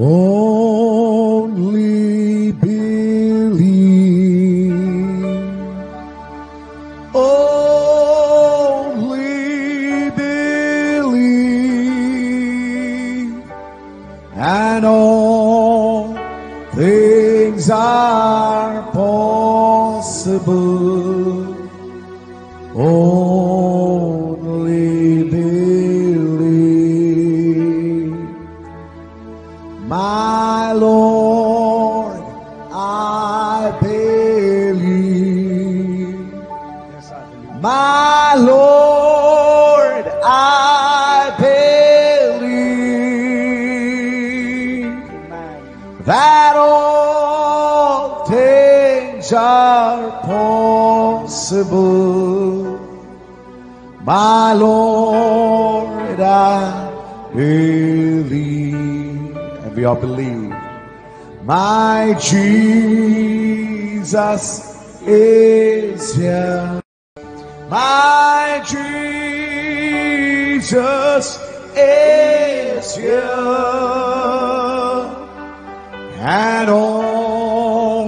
Only believe. Only believe. And all things are possible. Only believe. My Lord, I believe. Yes, I believe. My Lord, I believe Amen. that all things are possible. My Lord, I believe. And we all believe. My Jesus is here. My Jesus is here. And all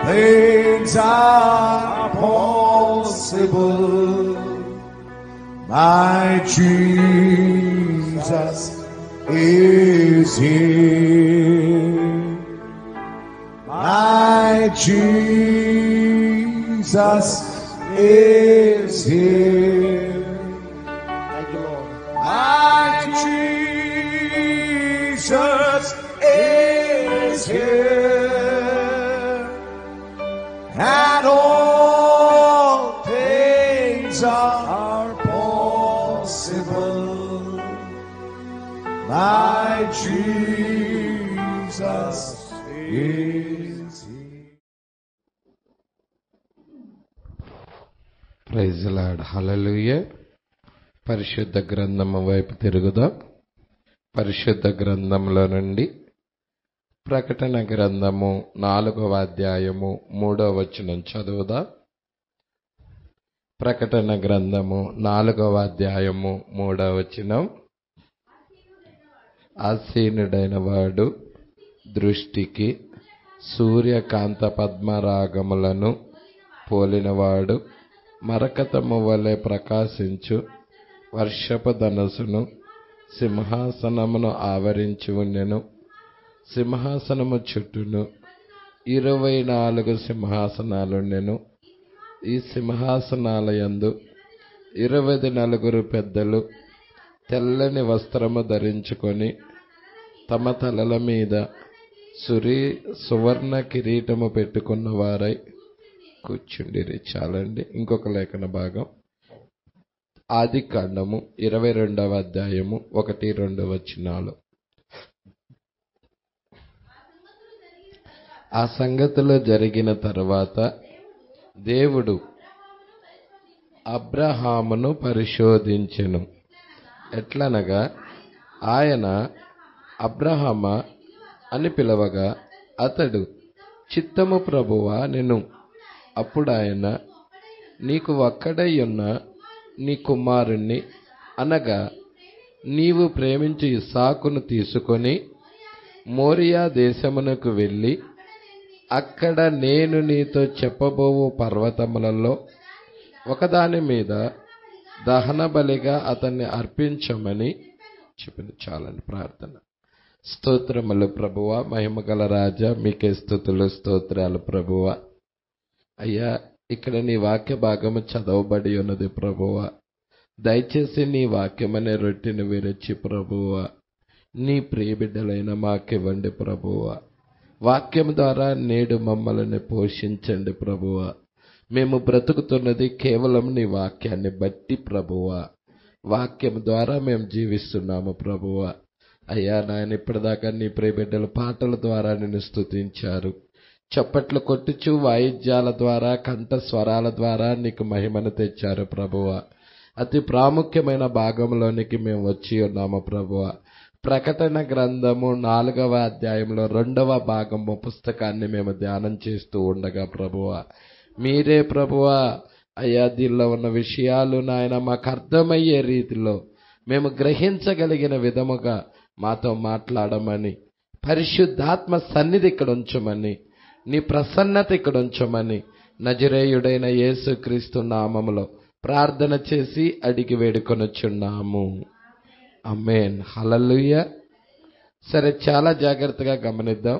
things are possible. My Jesus is here. My Jesus is here. Thank you, Lord. My Jesus is here. And all things are possible. My Jesus is here. Praise Lord. Hallelujah. పరిశుద్ధ గ్రంథము వైపు తిరుగుదాం. పరిశుద్ధ గ్రంథంలో నుండి ప్రకటన గ్రంథము 4వ అధ్యాయము 3వ వచనం చదువుదాం. ప్రకటన గ్రంథము 4వ అధ్యాయము 3వ వచనం. ఆసీనుడైన వాడు దృష్టికి సూర్యకాంత పద్మరాగములను పోలినవాడు మరకతము వలె ప్రకాశించు వర్షపు ధనస్సును సింహాసనమును ఆవరించి ఉండెను. సింహాసనము చుట్టూను 24 సింహాసనాలుండెను. ఈ సింహాసనాల యందు 24 పెద్దలు తెల్లని వస్త్రము ధరించుకొని తమ తలల మీద సువర్ణ కిరీటము పెట్టుకున్న వారై కూర్చుండిరి. చాలండి. ఇంకొక లేఖన భాగం ఆది కాండము 22వ అధ్యాయము 1-2 వచనాలు. ఆ సంగతులు జరిగిన తరువాత దేవుడు అబ్రహామును పరిశోధించెను. ఎట్లనగా ఆయన అబ్రహామా అని పిలవగా అతడు చిత్తము ప్రభువా నెను. అప్పుడు ఆయన నీకు ఒక్కడై ఉన్న నీ కుమారుణ్ణి అనగా నీవు ప్రేమించి ఇస్సాకును తీసుకొని మోరియా దేశమునకు వెళ్ళి అక్కడ నేను నీతో చెప్పబోవు పర్వతములలో ఒకదాని మీద దహన బలిగా అతన్ని అర్పించమని చెప్పింది. చాలండి. ప్రార్థన. స్తోత్రములు ప్రభువా, మహిమగల రాజా, మీకే స్తుతులు స్తోత్రాలు ప్రభువా. అయ్యా, ఇక్కడ నీ వాక్య భాగము చదవబడి ఉన్నది ప్రభువా. దయచేసి నీ వాక్యమనే రొట్టెను విరచి ప్రభువా నీ ప్రియబిడ్డలైన మాకివ్వండి ప్రభువా. వాక్యం ద్వారా నేడు మమ్మల్ని పోషించండి ప్రభువా. మేము బ్రతుకుతున్నది కేవలం నీ వాక్యాన్ని బట్టి ప్రభువా. వాక్యం ద్వారా మేము జీవిస్తున్నాము ప్రభువా. అయ్యా నాయన, ఇప్పటిదాకా నీ ప్రియబిడ్డల పాటల ద్వారా నిన్ను స్తుతించారు. చప్పట్లు కొట్టుచు వాయిద్యాల ద్వారా కంఠ స్వరాల ద్వారా నీకు మహిమను తెచ్చారు ప్రభువా. అతి ప్రాముఖ్యమైన భాగంలోనికి మేము వచ్చి ఉన్నాము ప్రభువా. ప్రకటన గ్రంథము 4వ అధ్యాయంలో 2వ భాగము పుస్తకాన్ని మేము ధ్యానం చేస్తూ ఉండగా ప్రభువా మీరే ప్రభువా అయ్యా దీనిలో ఉన్న విషయాలు నాయన మాకు అర్థమయ్యే రీతిలో మేము గ్రహించగలిగిన విధముగా మాతో మాట్లాడమని పరిశుద్ధాత్మ సన్నిధి ఇక్కడ ఉంచమని, నీ ప్రసన్నత ఇక్కడ ఉంచమని నజరేయుడైన యేసుక్రీస్తు నామములో ప్రార్థన చేసి అడిగి వేడుకొనుచున్నాము. ఆమేన్. హల్లెలూయా. సరే, చాలా జాగ్రత్తగా గమనిద్దాం.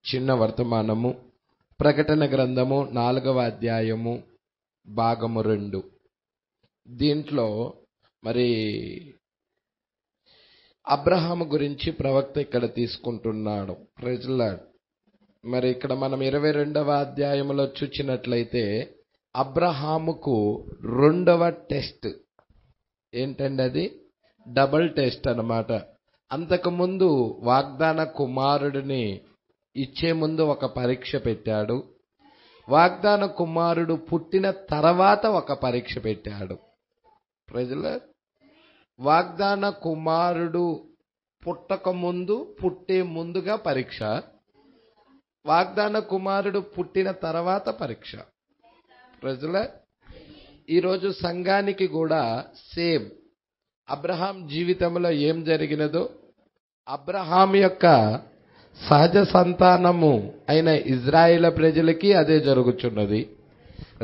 చిన్న వర్తమానము, ప్రకటన గ్రంథము 4వ అధ్యాయము భాగము 2. దీంట్లో మరి అబ్రహాము గురించి ప్రవక్త ఇక్కడ తీసుకుంటున్నాడు. Praise Lord. మరి ఇక్కడ మనం 22వ అధ్యాయంలో చూచినట్లయితే అబ్రహాముకు 2వ టెస్ట్ ఏంటండి? అది డబుల్ టెస్ట్ అన్నమాట. అంతకుముందు వాగ్దాన కుమారుడిని ఇచ్చే ముందు ఒక పరీక్ష పెట్టాడు. వాగ్దాన కుమారుడు పుట్టిన తర్వాత ఒక పరీక్ష పెట్టాడు. ప్రజల వాగ్దాన కుమారుడు పుట్టక ముందు, పుట్టే ముందుగా పరీక్ష, వాగ్దాన కుమారుడు పుట్టిన తర్వాత పరీక్ష. ప్రజల ఈరోజు సంఘానికి కూడా సేమ్ అబ్రహాం జీవితంలో ఏం జరిగినదో, అబ్రహాం యొక్క సహజ సంతానము అయిన ఇజ్రాయేల్ ప్రజలకి అదే జరుగుతున్నది.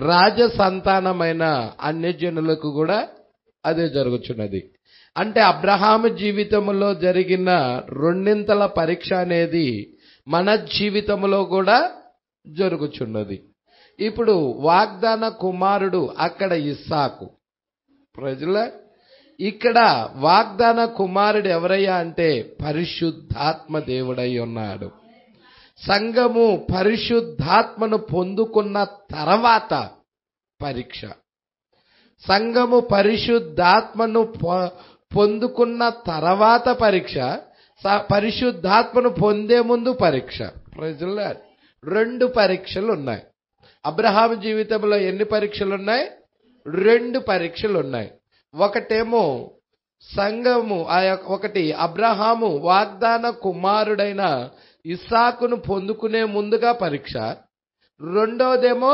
రాజ సంతానమైన అన్యజనులకు కూడా అదే జరుగుతున్నది. అంటే అబ్రహాము జీవితంలో జరిగిన 2 పరీక్ష అనేది మన జీవితంలో కూడా జరుగుతున్నది. ఇప్పుడు వాగ్దాన కుమారుడు అక్కడ ఇస్సాకు. ప్రజల ఇక్కడ వాగ్దాన కుమారుడు ఎవరయ్యా అంటే పరిశుద్ధాత్మ దేవుడై ఉన్నాడు. సంఘము పరిశుద్ధాత్మను పొందుకున్న తర్వాత పరీక్ష. సంఘము పరిశుద్ధాత్మను పొందుకున్న తర్వాత పరీక్ష, పరిశుద్ధాత్మను పొందే ముందు పరీక్ష. Praise lord. 2 పరీక్షలు ఉన్నాయి. అబ్రహాము జీవితంలో ఎన్ని పరీక్షలు ఉన్నాయి? 2 పరీక్షలు ఉన్నాయి. ఒకటేమో సంఘము, ఒకటి అబ్రహాము వాగ్దాన కుమారుడైన ఇస్సాకును పొందుకునే ముందుగా పరీక్ష, రెండోదేమో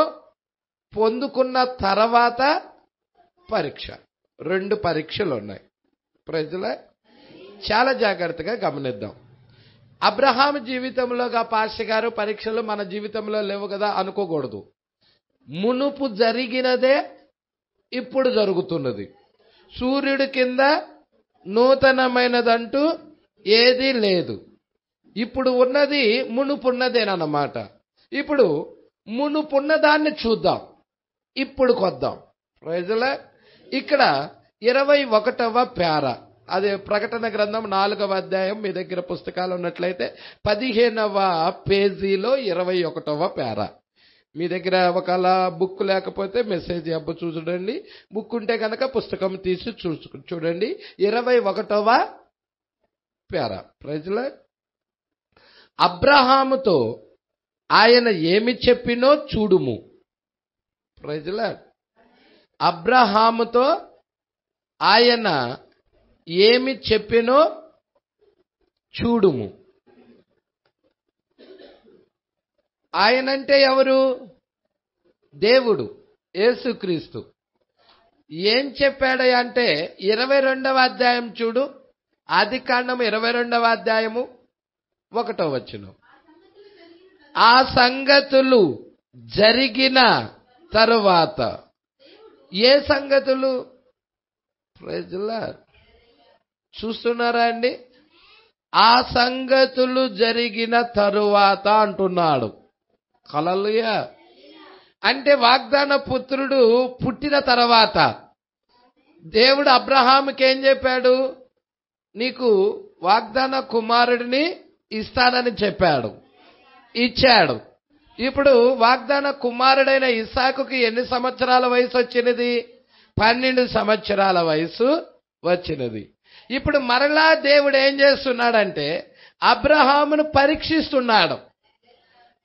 పొందుకున్న తర్వాత పరీక్ష. 2 పరీక్షలు ఉన్నాయి. ప్రజల చాలా జాగ్రత్తగా గమనిద్దాం. అబ్రహాము జీవితంలోగా పాస్టర్ గారు పరీక్షలు మన జీవితంలో లేవు కదా అనుకోకూడదు. మునుపు జరిగినదే ఇప్పుడు జరుగుతున్నది. సూర్యుడి కింద నూతనమైనదంటూ ఏదీ లేదు. ఇప్పుడు ఉన్నది మునుపున్నదేనన్నమాట. ఇప్పుడు మునుపున్న దాన్ని చూద్దాం, ఇప్పుడు కొద్దాం. ప్రజల ఇక్కడ 21వ పేర, అదే ప్రకటన గ్రంథం 4వ అధ్యాయం, మీ దగ్గర పుస్తకాలు ఉన్నట్లయితే 15వ పేజీలో 21వ పేర. మీ దగ్గర ఒకవేళ బుక్ లేకపోతే మెసేజ్ అబ్బు చూడండి, బుక్ ఉంటే కనుక పుస్తకం తీసి చూడండి. 21వ పేర. ప్రజల అబ్రహాముతో ఆయన ఏమి చెప్పినో చూడుము. ప్రజల అబ్రహాముతో ఆయన ఏమి చెప్పినో చూడుము. ఆయనంటే ఎవరు? దేవుడు, యేసుక్రీస్తు. ఏం చెప్పాడంటే 22వ అధ్యాయం చూడు, ఆదికాండం 22వ అధ్యాయము 1వ వచనం. ఆ సంగతులు జరిగిన తరువాత. ఏ సంగతులు? ప్రజలా చూస్తున్నారా అండి? ఆ సంగతులు జరిగిన తరువాత అంటున్నాడు. హల్లెలూయా. అంటే వాగ్దాన పుత్రుడు పుట్టిన తర్వాత దేవుడు అబ్రహాముకి ఏం చెప్పాడు? నీకు వాగ్దాన కుమారుడిని ఇస్తానని చెప్పాడు, ఇచ్చాడు. ఇప్పుడు వాగ్దాన కుమారుడైన ఇస్సాకుకి ఎన్ని సంవత్సరాల వయసు వచ్చినది? 12 సంవత్సరాల వయసు వచ్చినది. ఇప్పుడు మరలా దేవుడు ఏం చేస్తున్నాడంటే అబ్రహామును పరీక్షిస్తున్నాడు.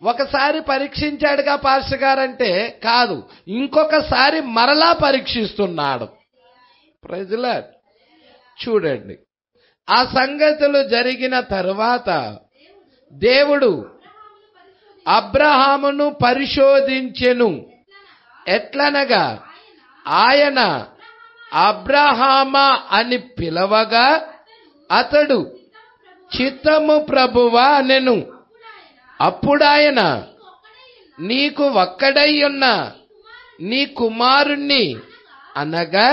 ఒకసారి పరీక్షించాడుగా పాస్టర్ గారంటే కాదు, ఇంకొకసారి మరలా పరీక్షిస్తున్నాడు. Praise lord. చూడండి, ఆ సంగతులు జరిగిన తరువాత దేవుడు అబ్రహామును పరిశోధించెను. ఎట్లనగా ఆయన అబ్రహామా అని పిలవగా అతడు చిత్తము ప్రభువా అనెను. అప్పుడాయన, నీకు ఒక్కడై ఉన్న నీ కుమారుణ్ణి అనగా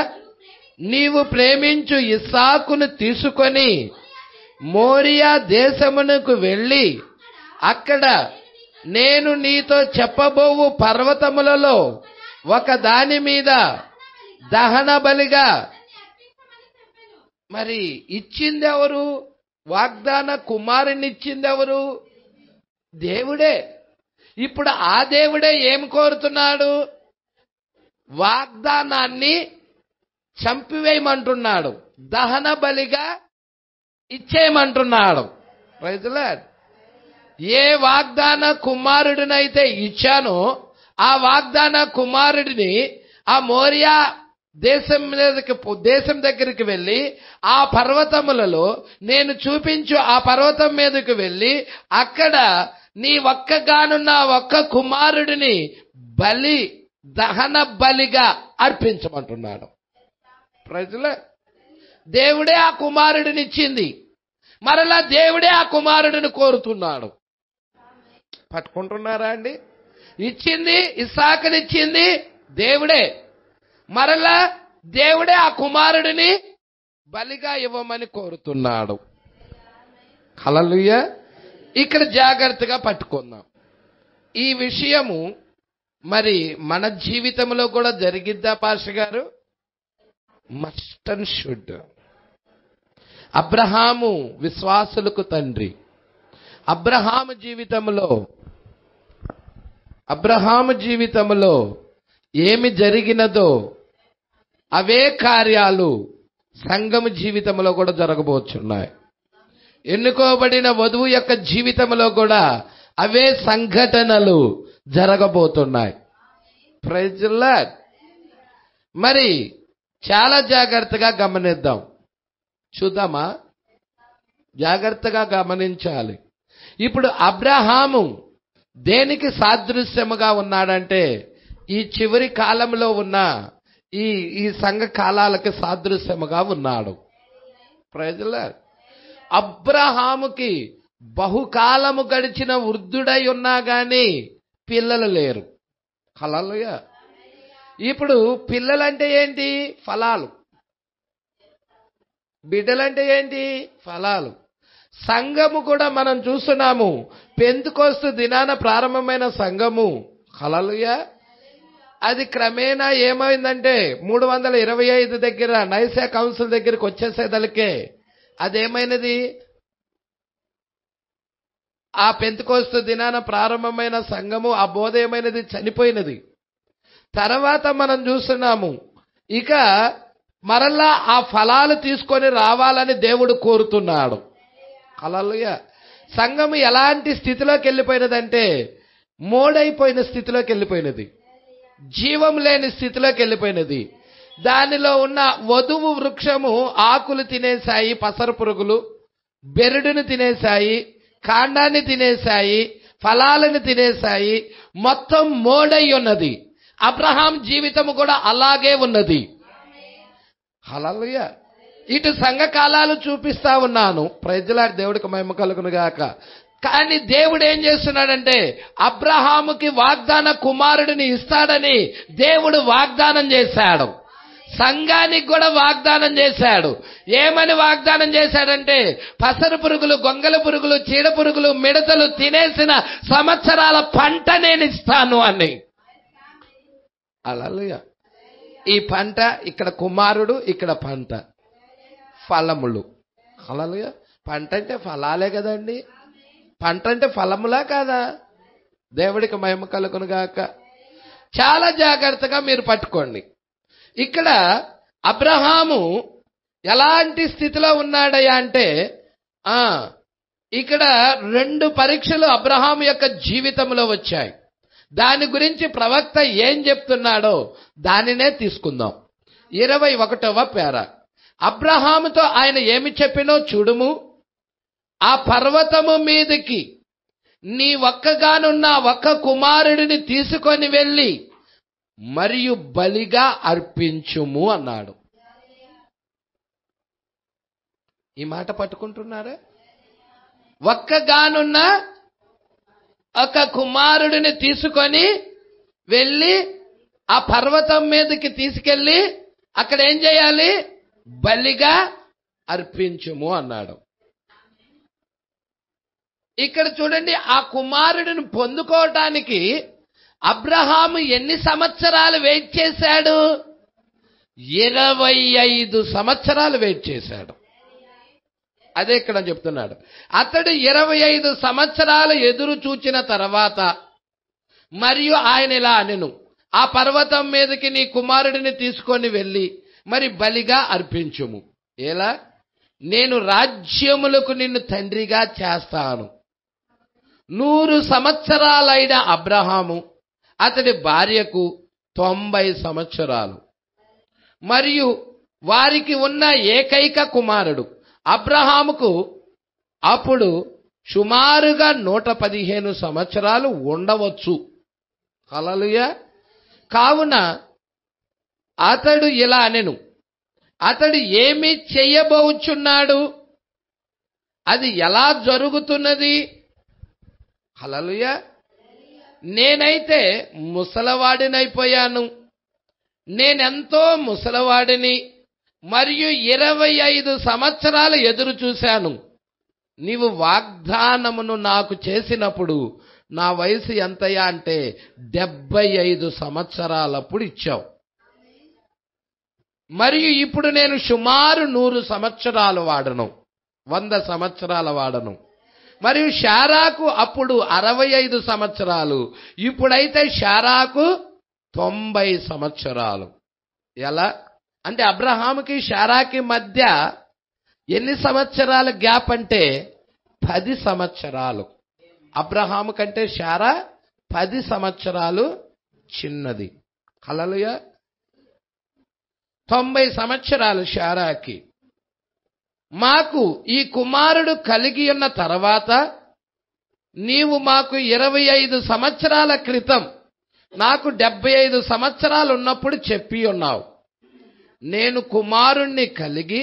నీవు ప్రేమించు ఇస్సాకును తీసుకొని మోరియా దేశమునకు వెళ్ళి అక్కడ నేను నీతో చెప్పబోవు పర్వతములలో ఒక దాని మీద దహన బలిగా. మరి ఇచ్చిందెవరు? వాగ్దాన కుమారుని ఇచ్చిందెవరు? దేవుడే. ఇప్పుడు ఆ దేవుడే ఏం కోరుతున్నాడు? వాగ్దానాన్ని చంపివేయమంటున్నాడు, దహన బలిగా ఇచ్చేయమంటున్నాడు. Praise the Lord. ఏ వాగ్దాన కుమారుడినైతే ఇచ్చానో ఆ వాగ్దాన కుమారుడిని ఆ మోరియా దేశం దగ్గరికి వెళ్ళి ఆ పర్వతములలో నేను చూపించు ఆ పర్వతం మీదకి వెళ్ళి అక్కడ నీ ఒక్కగానున్న ఒక్క కుమారుడిని బలి దహన బలిగా అర్పించమంటున్నాడు. ప్రజల దేవుడే ఆ కుమారుడిని ఇచ్చింది, మరలా దేవుడే ఆ కుమారుడిని కోరుతున్నాడు. పట్టుకుంటున్నారా అండి? ఇచ్చింది ఇస్సాకునిచ్చింది దేవుడే, మరలా దేవుడే ఆ కుమారుడిని బలిగా ఇవ్వమని కోరుతున్నాడు. హల్లెలూయా. ఇక్కడ జాగ్రత్తగా పట్టుకుందాం. ఈ విషయము మరి మన జీవితంలో కూడా జరిగిద్దా పాస్టర్ గారు? Must and should. అబ్రహాము విశ్వాసులకు తండ్రి. అబ్రహాము జీవితంలో ఏమి జరిగినదో అవే కార్యాలు సంఘము జీవితంలో కూడా జరగబోతున్నాయి. ఎన్నుకోబడిన వధువు యొక్క జీవితంలో కూడా అవే సంఘటనలు జరగబోతున్నాయి. Praise the Lord. మరి చాలా జాగ్రత్తగా గమనిద్దాం. చూద్దామా? జాగ్రత్తగా గమనించాలి. ఇప్పుడు అబ్రహాము దేనికి సాదృశ్యముగా ఉన్నాడంటే ఈ చివరి కాలంలో ఉన్న ఈ సంఘ కాలాలకి సాదృశ్యముగా ఉన్నాడు. Praise the Lord. అబ్రహాముకి బహుకాలము గడిచిన వృద్ధుడై ఉన్నా గాని పిల్లలు లేరు. హల్లెలూయా. ఇప్పుడు పిల్లలంటే ఏంటి? ఫలాలు. బిడ్డలంటే ఏంటి? ఫలాలు. సంఘము కూడా మనం చూస్తున్నాము. పెంతెకోస్తు దినాన ప్రారంభమైన సంఘము, హల్లెలూయా, అది క్రమేణా ఏమైందంటే 325 దగ్గర నైసా కౌన్సిల్ దగ్గరికి వచ్చేసేదలకే అదేమైనది? ఆ పెంతెకోస్తు దినాన ప్రారంభమైన సంఘము, ఆ బోధ ఏమైనది? చనిపోయినది. తర్వాత మనం చూస్తున్నాము ఇక మరలా ఆ ఫలాలు తీసుకొని రావాలని దేవుడు కోరుతున్నాడు. హల్లెలూయా. సంఘము ఎలాంటి స్థితిలోకి వెళ్ళిపోయినదంటే మోడైపోయిన స్థితిలోకి వెళ్ళిపోయినది, జీవం లేని స్థితిలోకి వెళ్ళిపోయినది. దానిలో ఉన్న వధువు వృక్షము ఆకులు తినేశాయి, పసరు పురుగులు బెరడును తినేశాయి, కాండాన్ని తినేశాయి, ఫలాలను తినేశాయి, మొత్తం మోడై ఉన్నది. అబ్రహాం జీవితము కూడా అలాగే ఉన్నది. హల్లెలూయా. ఇటు సంఘ కాలాలు చూపిస్తా ఉన్నాను. Praise the Lord. దేవుడికి మహిమ కలుగును గాక. కానీ దేవుడు ఏం చేస్తున్నాడంటే అబ్రహాముకి వాగ్దాన కుమారుడిని ఇస్తాడని దేవుడు వాగ్దానం చేశాడు. సంఘానికి కూడా వాగ్దానం చేశాడు. ఏమని వాగ్దానం చేశాడంటే పసరు పురుగులు, గొంగల పురుగులు, చీడ పురుగులు, మిడతలు తినేసిన సంవత్సరాల పంట నేను ఇస్తాను అని. హల్లెలూయా. ఈ పంట ఇక్కడ కుమారుడు, ఇక్కడ పంట ఫలములు. హల్లెలూయా. పంట అంటే ఫలాలే కదండి. పంట అంటే ఫలములా కాదా? దేవుడికి మహిమ కలుగును గాక. చాలా జాగ్రత్తగా మీరు పట్టుకోండి. ఇక్కడ అబ్రహాము ఎలాంటి స్థితిలో ఉన్నాడయ్యా అంటే ఇక్కడ 2 పరీక్షలు అబ్రహాము యొక్క జీవితంలో వచ్చాయి. దాని గురించి ప్రవక్త ఏం చెప్తున్నాడో దానినే తీసుకుందాం. 21వ పేరా. అబ్రహాముతో ఆయన ఏమి చెప్పినో చూడుము, ఆ పర్వతము మీదకి నీ ఒక్కగానున్న ఒక్క కుమారుడిని తీసుకొని వెళ్ళి మరియు బలిగా అర్పించుము అన్నాడు. ఈ మాట పట్టుకుంటున్నారా? ఒక్కగానున్న ఒక కుమారుడిని తీసుకొని వెళ్ళి ఆ పర్వతం మీదకి తీసుకెళ్ళి అక్కడ ఏం చేయాలి? బలిగా అర్పించుము అన్నాడు. ఇక్కడ చూడండి, ఆ కుమారుడిని పొందుకోవటానికి అబ్రహాము ఎన్ని సంవత్సరాలు వెయిట్ చేశాడు? 25 సంవత్సరాలు వెయిట్ చేశాడు. అదే ఇక్కడ చెప్తున్నాడు. అతడు 25 సంవత్సరాలు ఎదురు చూచిన తర్వాత మరియు ఆయన ఇలా అనెను, ఆ పర్వతం మీదకి నీ కుమారుడిని తీసుకొని వెళ్ళి మరి బలిగా అర్పించుము. ఎలా? నేను రాజ్యములకు నిన్ను తండ్రిగా చేస్తాను. 100 సంవత్సరాలైన అబ్రహాము అతడి భార్యకు 90 సంవత్సరాలు మరియు వారికి ఉన్న ఏకైక కుమారుడు. అబ్రహాముకు అప్పుడు సుమారుగా 115 సంవత్సరాలు ఉండవచ్చు. హల్లెలూయా. కావున అతడు ఇలా అనెను, అతడు ఏమి చెయ్యబోచున్నాడు? అది ఎలా జరుగుతున్నది? హల్లెలూయా. నేనైతే ముసలవాడినైపోయాను. నేనెంతో ముసలవాడిని మరియు 25 సంవత్సరాలు ఎదురు చూశాను. నీవు వాగ్దానమును నాకు చేసినప్పుడు నా వయసు ఎంతయా అంటే 75 సంవత్సరాలప్పుడు ఇచ్చావు. మరియు ఇప్పుడు నేను సుమారు 100 సంవత్సరాలు వాడను, 100 సంవత్సరాల వాడను. మరియు శారాకు అప్పుడు 65 సంవత్సరాలు, ఇప్పుడైతే శారాకు 90 సంవత్సరాలు. ఎలా అంటే అబ్రహాముకి శారాకి మధ్య ఎన్ని సంవత్సరాల గ్యాప్ అంటే 10 సంవత్సరాలు. అబ్రహాము కంటే శారా 10 సంవత్సరాలు చిన్నది. హల్లెలూయా. 90 సంవత్సరాలు శారాకి. మాకు ఈ కుమారుడు కలిగి ఉన్న తర్వాత నీవు మాకు 25 సంవత్సరాల క్రితం నాకు 75 సంవత్సరాలు ఉన్నప్పుడు చెప్పి ఉన్నావు, నేను కుమారుణ్ణి కలిగి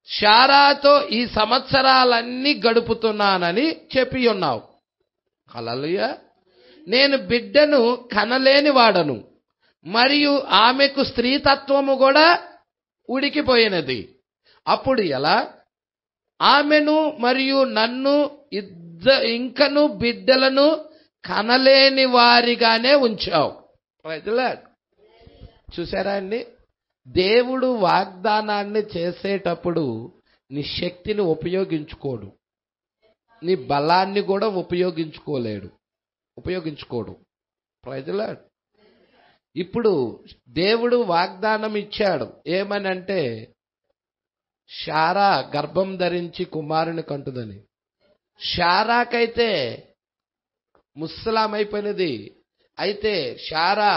శారాతో ఈ సంవత్సరాలన్నీ గడుపుతున్నానని చెప్పి ఉన్నావు. హల్లెలూయా. నేను బిడ్డను కనలేని వాడను మరియు ఆమెకు స్త్రీతత్వము కూడా ఉడికిపోయినది. అప్పుడు ఎలా? ఆమెను మరియు నన్ను ఇంకను బిడ్డలను కనలేని వారిగానే ఉంచావు. చూసారా అండి? దేవుడు వాగ్దానాన్ని చేసేటప్పుడు నీ శక్తిని ఉపయోగించుకోడు, నీ బలాన్ని కూడా ఉపయోగించుకోడు. Praise the Lord. ఇప్పుడు దేవుడు వాగ్దానం ఇచ్చాడు ఏమనంటే శారా గర్భం ధరించి కుమారుని కంటుదని. శారాకైతే ముసలామైపోయినది, అయితే శారా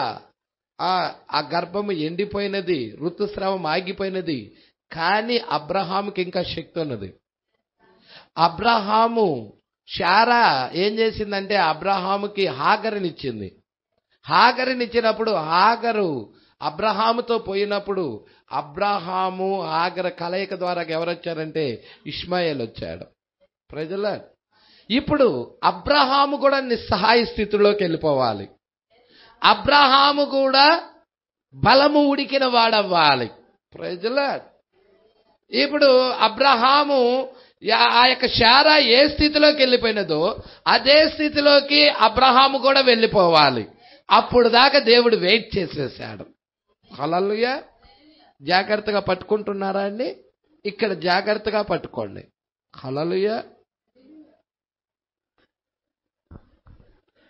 ఆ గర్భము ఎండిపోయినది, ఋతుస్రావం ఆగిపోయినది. కానీ అబ్రహాముకి ఇంకా శక్తి ఉన్నది. అబ్రహాము శారా ఏం చేసిందంటే అబ్రహాముకి హాగరునిచ్చింది. హాగరునిచ్చినప్పుడు హాగరు అబ్రహాముతో పోయినప్పుడు అబ్రహాము హాగర కలయిక ద్వారా ఎవరు వచ్చారంటే ఇష్మాయేల్ వచ్చాడు. Praise the Lord. ఇప్పుడు అబ్రహాము కూడా నిస్సహాయ స్థితిలోకి వెళ్ళిపోవాలి. అబ్రహాము కూడా బలము ఉడికిన వాడవ్వాలి. Praise the Lord. ఇప్పుడు అబ్రహాము ఆ యొక్క శారా ఏ స్థితిలోకి వెళ్ళిపోయినదో అదే స్థితిలోకి అబ్రహాము కూడా వెళ్ళిపోవాలి. అప్పుడు దాకా దేవుడు వెయిట్ చేసేసాడు. హల్లెలూయా. జాగ్రత్తగా పట్టుకుంటున్నారా అండి? ఇక్కడ జాగ్రత్తగా పట్టుకోండి. హల్లెలూయా.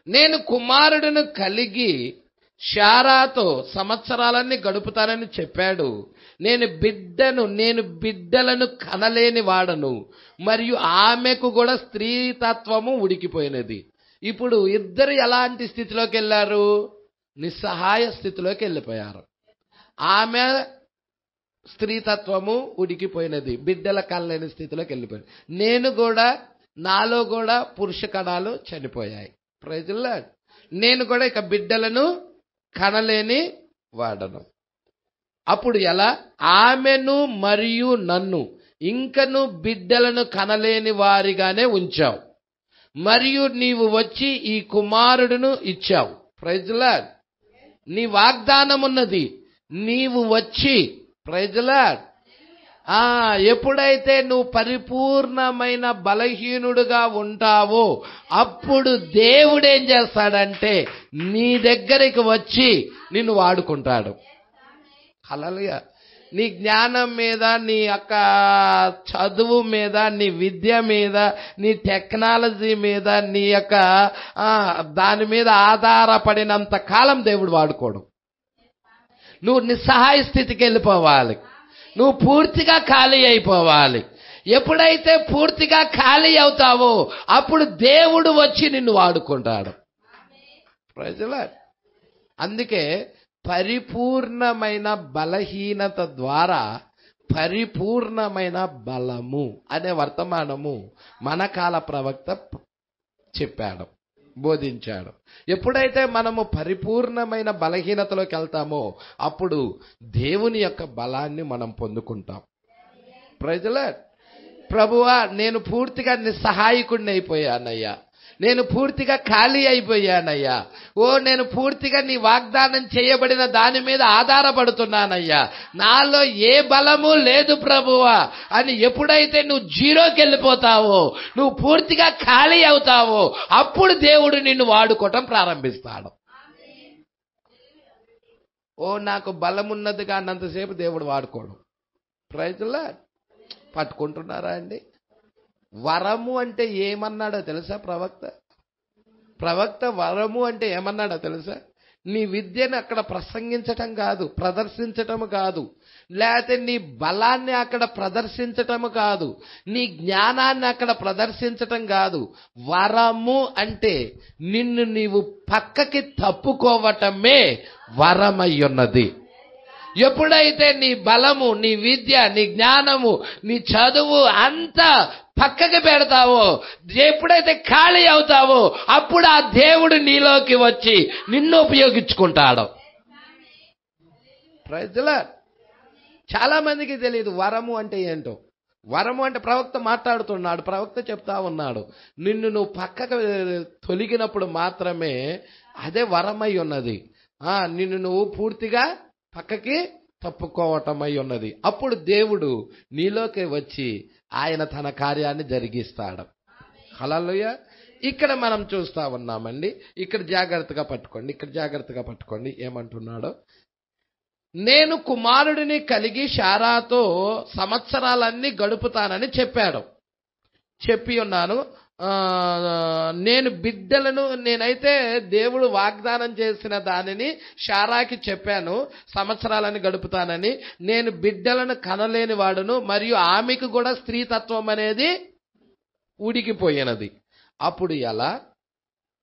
నేను కుమారుడును కలిగి శారాతో సంవత్సరాలన్నీ గడుపుతానని చెప్పాడు. నేను బిడ్డలను కనలేని వాడను మరియు ఆమెకు కూడా స్త్రీతత్వము ఉడికిపోయినది. ఇప్పుడు ఇద్దరు ఎలాంటి స్థితిలోకి వెళ్ళారు? నిస్సహాయ స్థితిలోకి వెళ్ళిపోయారు. ఆమె స్త్రీతత్వము ఉడికిపోయినది, బిడ్డల కనలేని స్థితిలోకి వెళ్ళిపోయింది. నాలో కూడా పురుష కణాలు చనిపోయాయి. Praise the Lord. నేను కూడా ఇక బిడ్డలను కనలేని వాడను. అప్పుడు ఎలా? ఆమెను మరియు నన్ను ఇంకను బిడ్డలను కనలేని వారిగానే ఉంచావు, మరియు నీవు వచ్చి ఈ కుమారుడును ఇచ్చావు. Praise Lord. నీ వాగ్దానం ఉన్నది, నీవు వచ్చి. Praise Lord. ఎప్పుడైతే నువ్వు పరిపూర్ణమైన బలహీనుడుగా ఉంటావో అప్పుడు దేవుడు ఏం చేస్తాడంటే నీ దగ్గరికి వచ్చి నిన్ను వాడుకుంటాడు. హల్లెలూయా. నీ జ్ఞానం మీద, నీ యొక్క చదువు మీద, నీ విద్య మీద, నీ టెక్నాలజీ మీద, నీ యొక్క దాని మీద ఆధారపడినంత కాలం దేవుడు వాడుకోడు. నువ్వు నిస్సహాయ స్థితికి వెళ్ళిపోవాలి. నువ్వు పూర్తిగా ఖాళీ అయిపోవాలి. ఎప్పుడైతే పూర్తిగా ఖాళీ అవుతావో అప్పుడు దేవుడు వచ్చి నిన్ను వాడుకుంటాడు. Praise Lord. అందుకే పరిపూర్ణమైన బలహీనత ద్వారా పరిపూర్ణమైన బలము అనే వర్తమానము మన కాల ప్రవక్త చెప్పాడు, బోధించాడు. ఎప్పుడైతే మనము పరిపూర్ణమైన బలహీనతలోకి వెళ్తామో అప్పుడు దేవుని యొక్క బలాన్ని మనం పొందుకుంటాం. Praise Lord. ప్రభువా, నేను పూర్తిగా నిస్సహాయకుడిని అయిపోయానయ్యా, నేను పూర్తిగా ఖాళీ అయిపోయానయ్యా, నేను పూర్తిగా నీ వాగ్దానం చేయబడిన దాని మీద ఆధారపడుతున్నానయ్యా, నాలో ఏ బలము లేదు ప్రభువా అని ఎప్పుడైతే నువ్వు జీరోకి వెళ్ళిపోతావో, నువ్వు పూర్తిగా ఖాళీ అవుతావో అప్పుడు దేవుడు నిన్ను వాడుకోవటం ప్రారంభిస్తాడు. నాకు బలం ఉన్నదిగా అన్నంతసేపు దేవుడు వాడుకోడు. Praise lord. పట్టుకుంటున్నారా అండి? వరము అంటే ఏమన్నాడో తెలుసా ప్రవక్త వరము అంటే ఏమన్నాడో తెలుసా? నీ విద్యను అక్కడ ప్రసంగించటం కాదు, ప్రదర్శించటం కాదు, లేకపోతే నీ బలాన్ని అక్కడ ప్రదర్శించటం కాదు, నీ జ్ఞానాన్ని అక్కడ ప్రదర్శించటం కాదు. వరము అంటే నిన్ను నీవు పక్కకి తప్పుకోవటమే వరమయ్యున్నది. ఎప్పుడైతే నీ బలము, నీ విద్య, నీ జ్ఞానము, నీ చదువు అంతా పక్కకి పెడతావో, ఎప్పుడైతే ఖాళీ అవుతావో అప్పుడు ఆ దేవుడు నీలోకి వచ్చి నిన్ను ఉపయోగించుకుంటాడు. Praise lord. చాలా మందికి తెలియదు వరము అంటే ఏంటో. వరము అంటే ప్రవక్త మాట్లాడుతున్నాడు, ప్రవక్త చెప్తా ఉన్నాడు, నిన్ను నువ్వు పక్కకు తొలగినప్పుడు మాత్రమే అదే వరమై ఉన్నది. నిన్ను నువ్వు పూర్తిగా పక్కకి తప్పుకోవటమై ఉన్నది. అప్పుడు దేవుడు నీలోకి వచ్చి ఆయన తన కార్యాన్ని జరిగిస్తాడు. హల్లెలూయా. ఇక్కడ మనం చూస్తా ఉన్నామండి. ఇక్కడ జాగ్రత్తగా పట్టుకోండి. ఏమంటున్నాడో, నేను కుమారుడిని కలిగి శారాతో సంవత్సరాలన్నీ గడుపుతానని చెప్పి ఉన్నాను. నేనైతే దేవుడు వాగ్దానం చేసిన దానిని శారాకి చెప్పాను, సంవత్సరాలని గడుపుతానని. నేను బిడ్డలను కనలేని వాడును, మరియు ఆమెకు కూడా స్త్రీతత్వం అనేది ఉడికిపోయినది. అప్పుడు ఎలా?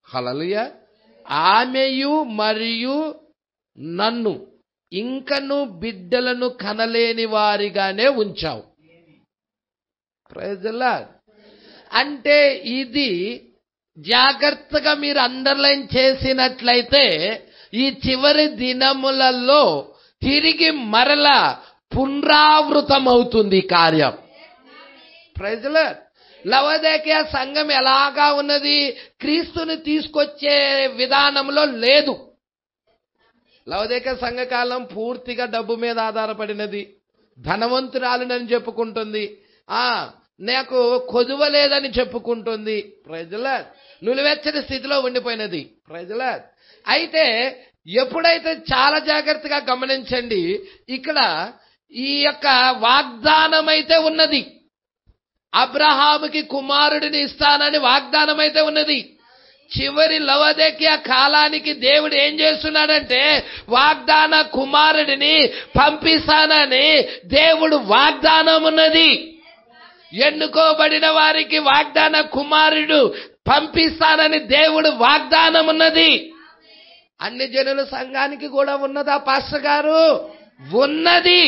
హల్లెలూయా. ఆమెయు మరియు నన్ను ఇంకను బిడ్డలను కనలేని వారిగానే ఉంచావు. Praise the Lord. అంటే ఇది జాగ్రత్తగా మీరు అండర్లైన్ చేసినట్లయితే ఈ చివరి దినములలో తిరిగి మరలా పునరావృతమవుతుంది కార్యం. Praise the lord. లవోదికయ సంఘం ఎలాగా ఉన్నది? క్రీస్తుని తీసుకొచ్చే విధానంలో లేదు. లవోదికయ సంఘకాలం పూర్తిగా డబ్బు మీద ఆధారపడినది, ధనవంతురాలునని చెప్పుకుంటుంది, నాకు కొదువలేదని చెప్పుకుంటుంది. Praise the Lord. నులివెచ్చని స్థితిలో ఉండిపోయినది. Praise the lord. అయితే ఎప్పుడైతే చాలా జాగ్రత్తగా గమనించండి, ఇక్కడ ఈ యొక్క వాగ్దానం అయితే ఉన్నది, అబ్రహాముకి కుమారుడిని ఇస్తానని వాగ్దానం అయితే ఉన్నది. చివరి లవోదికయ కాలానికి దేవుడు ఏం చేస్తున్నాడంటే వాగ్దాన కుమారుడిని పంపిస్తానని దేవుడు వాగ్దానం ఉన్నది. ఎన్నుకోబడిన వారికి వాగ్దాన కుమారుడు పంపిస్తానని దేవుడు వాగ్దానం ఉన్నది. అన్ని జనుల సంఘానికి కూడా ఉన్నదా పాస్టర్ గారు? ఉన్నది.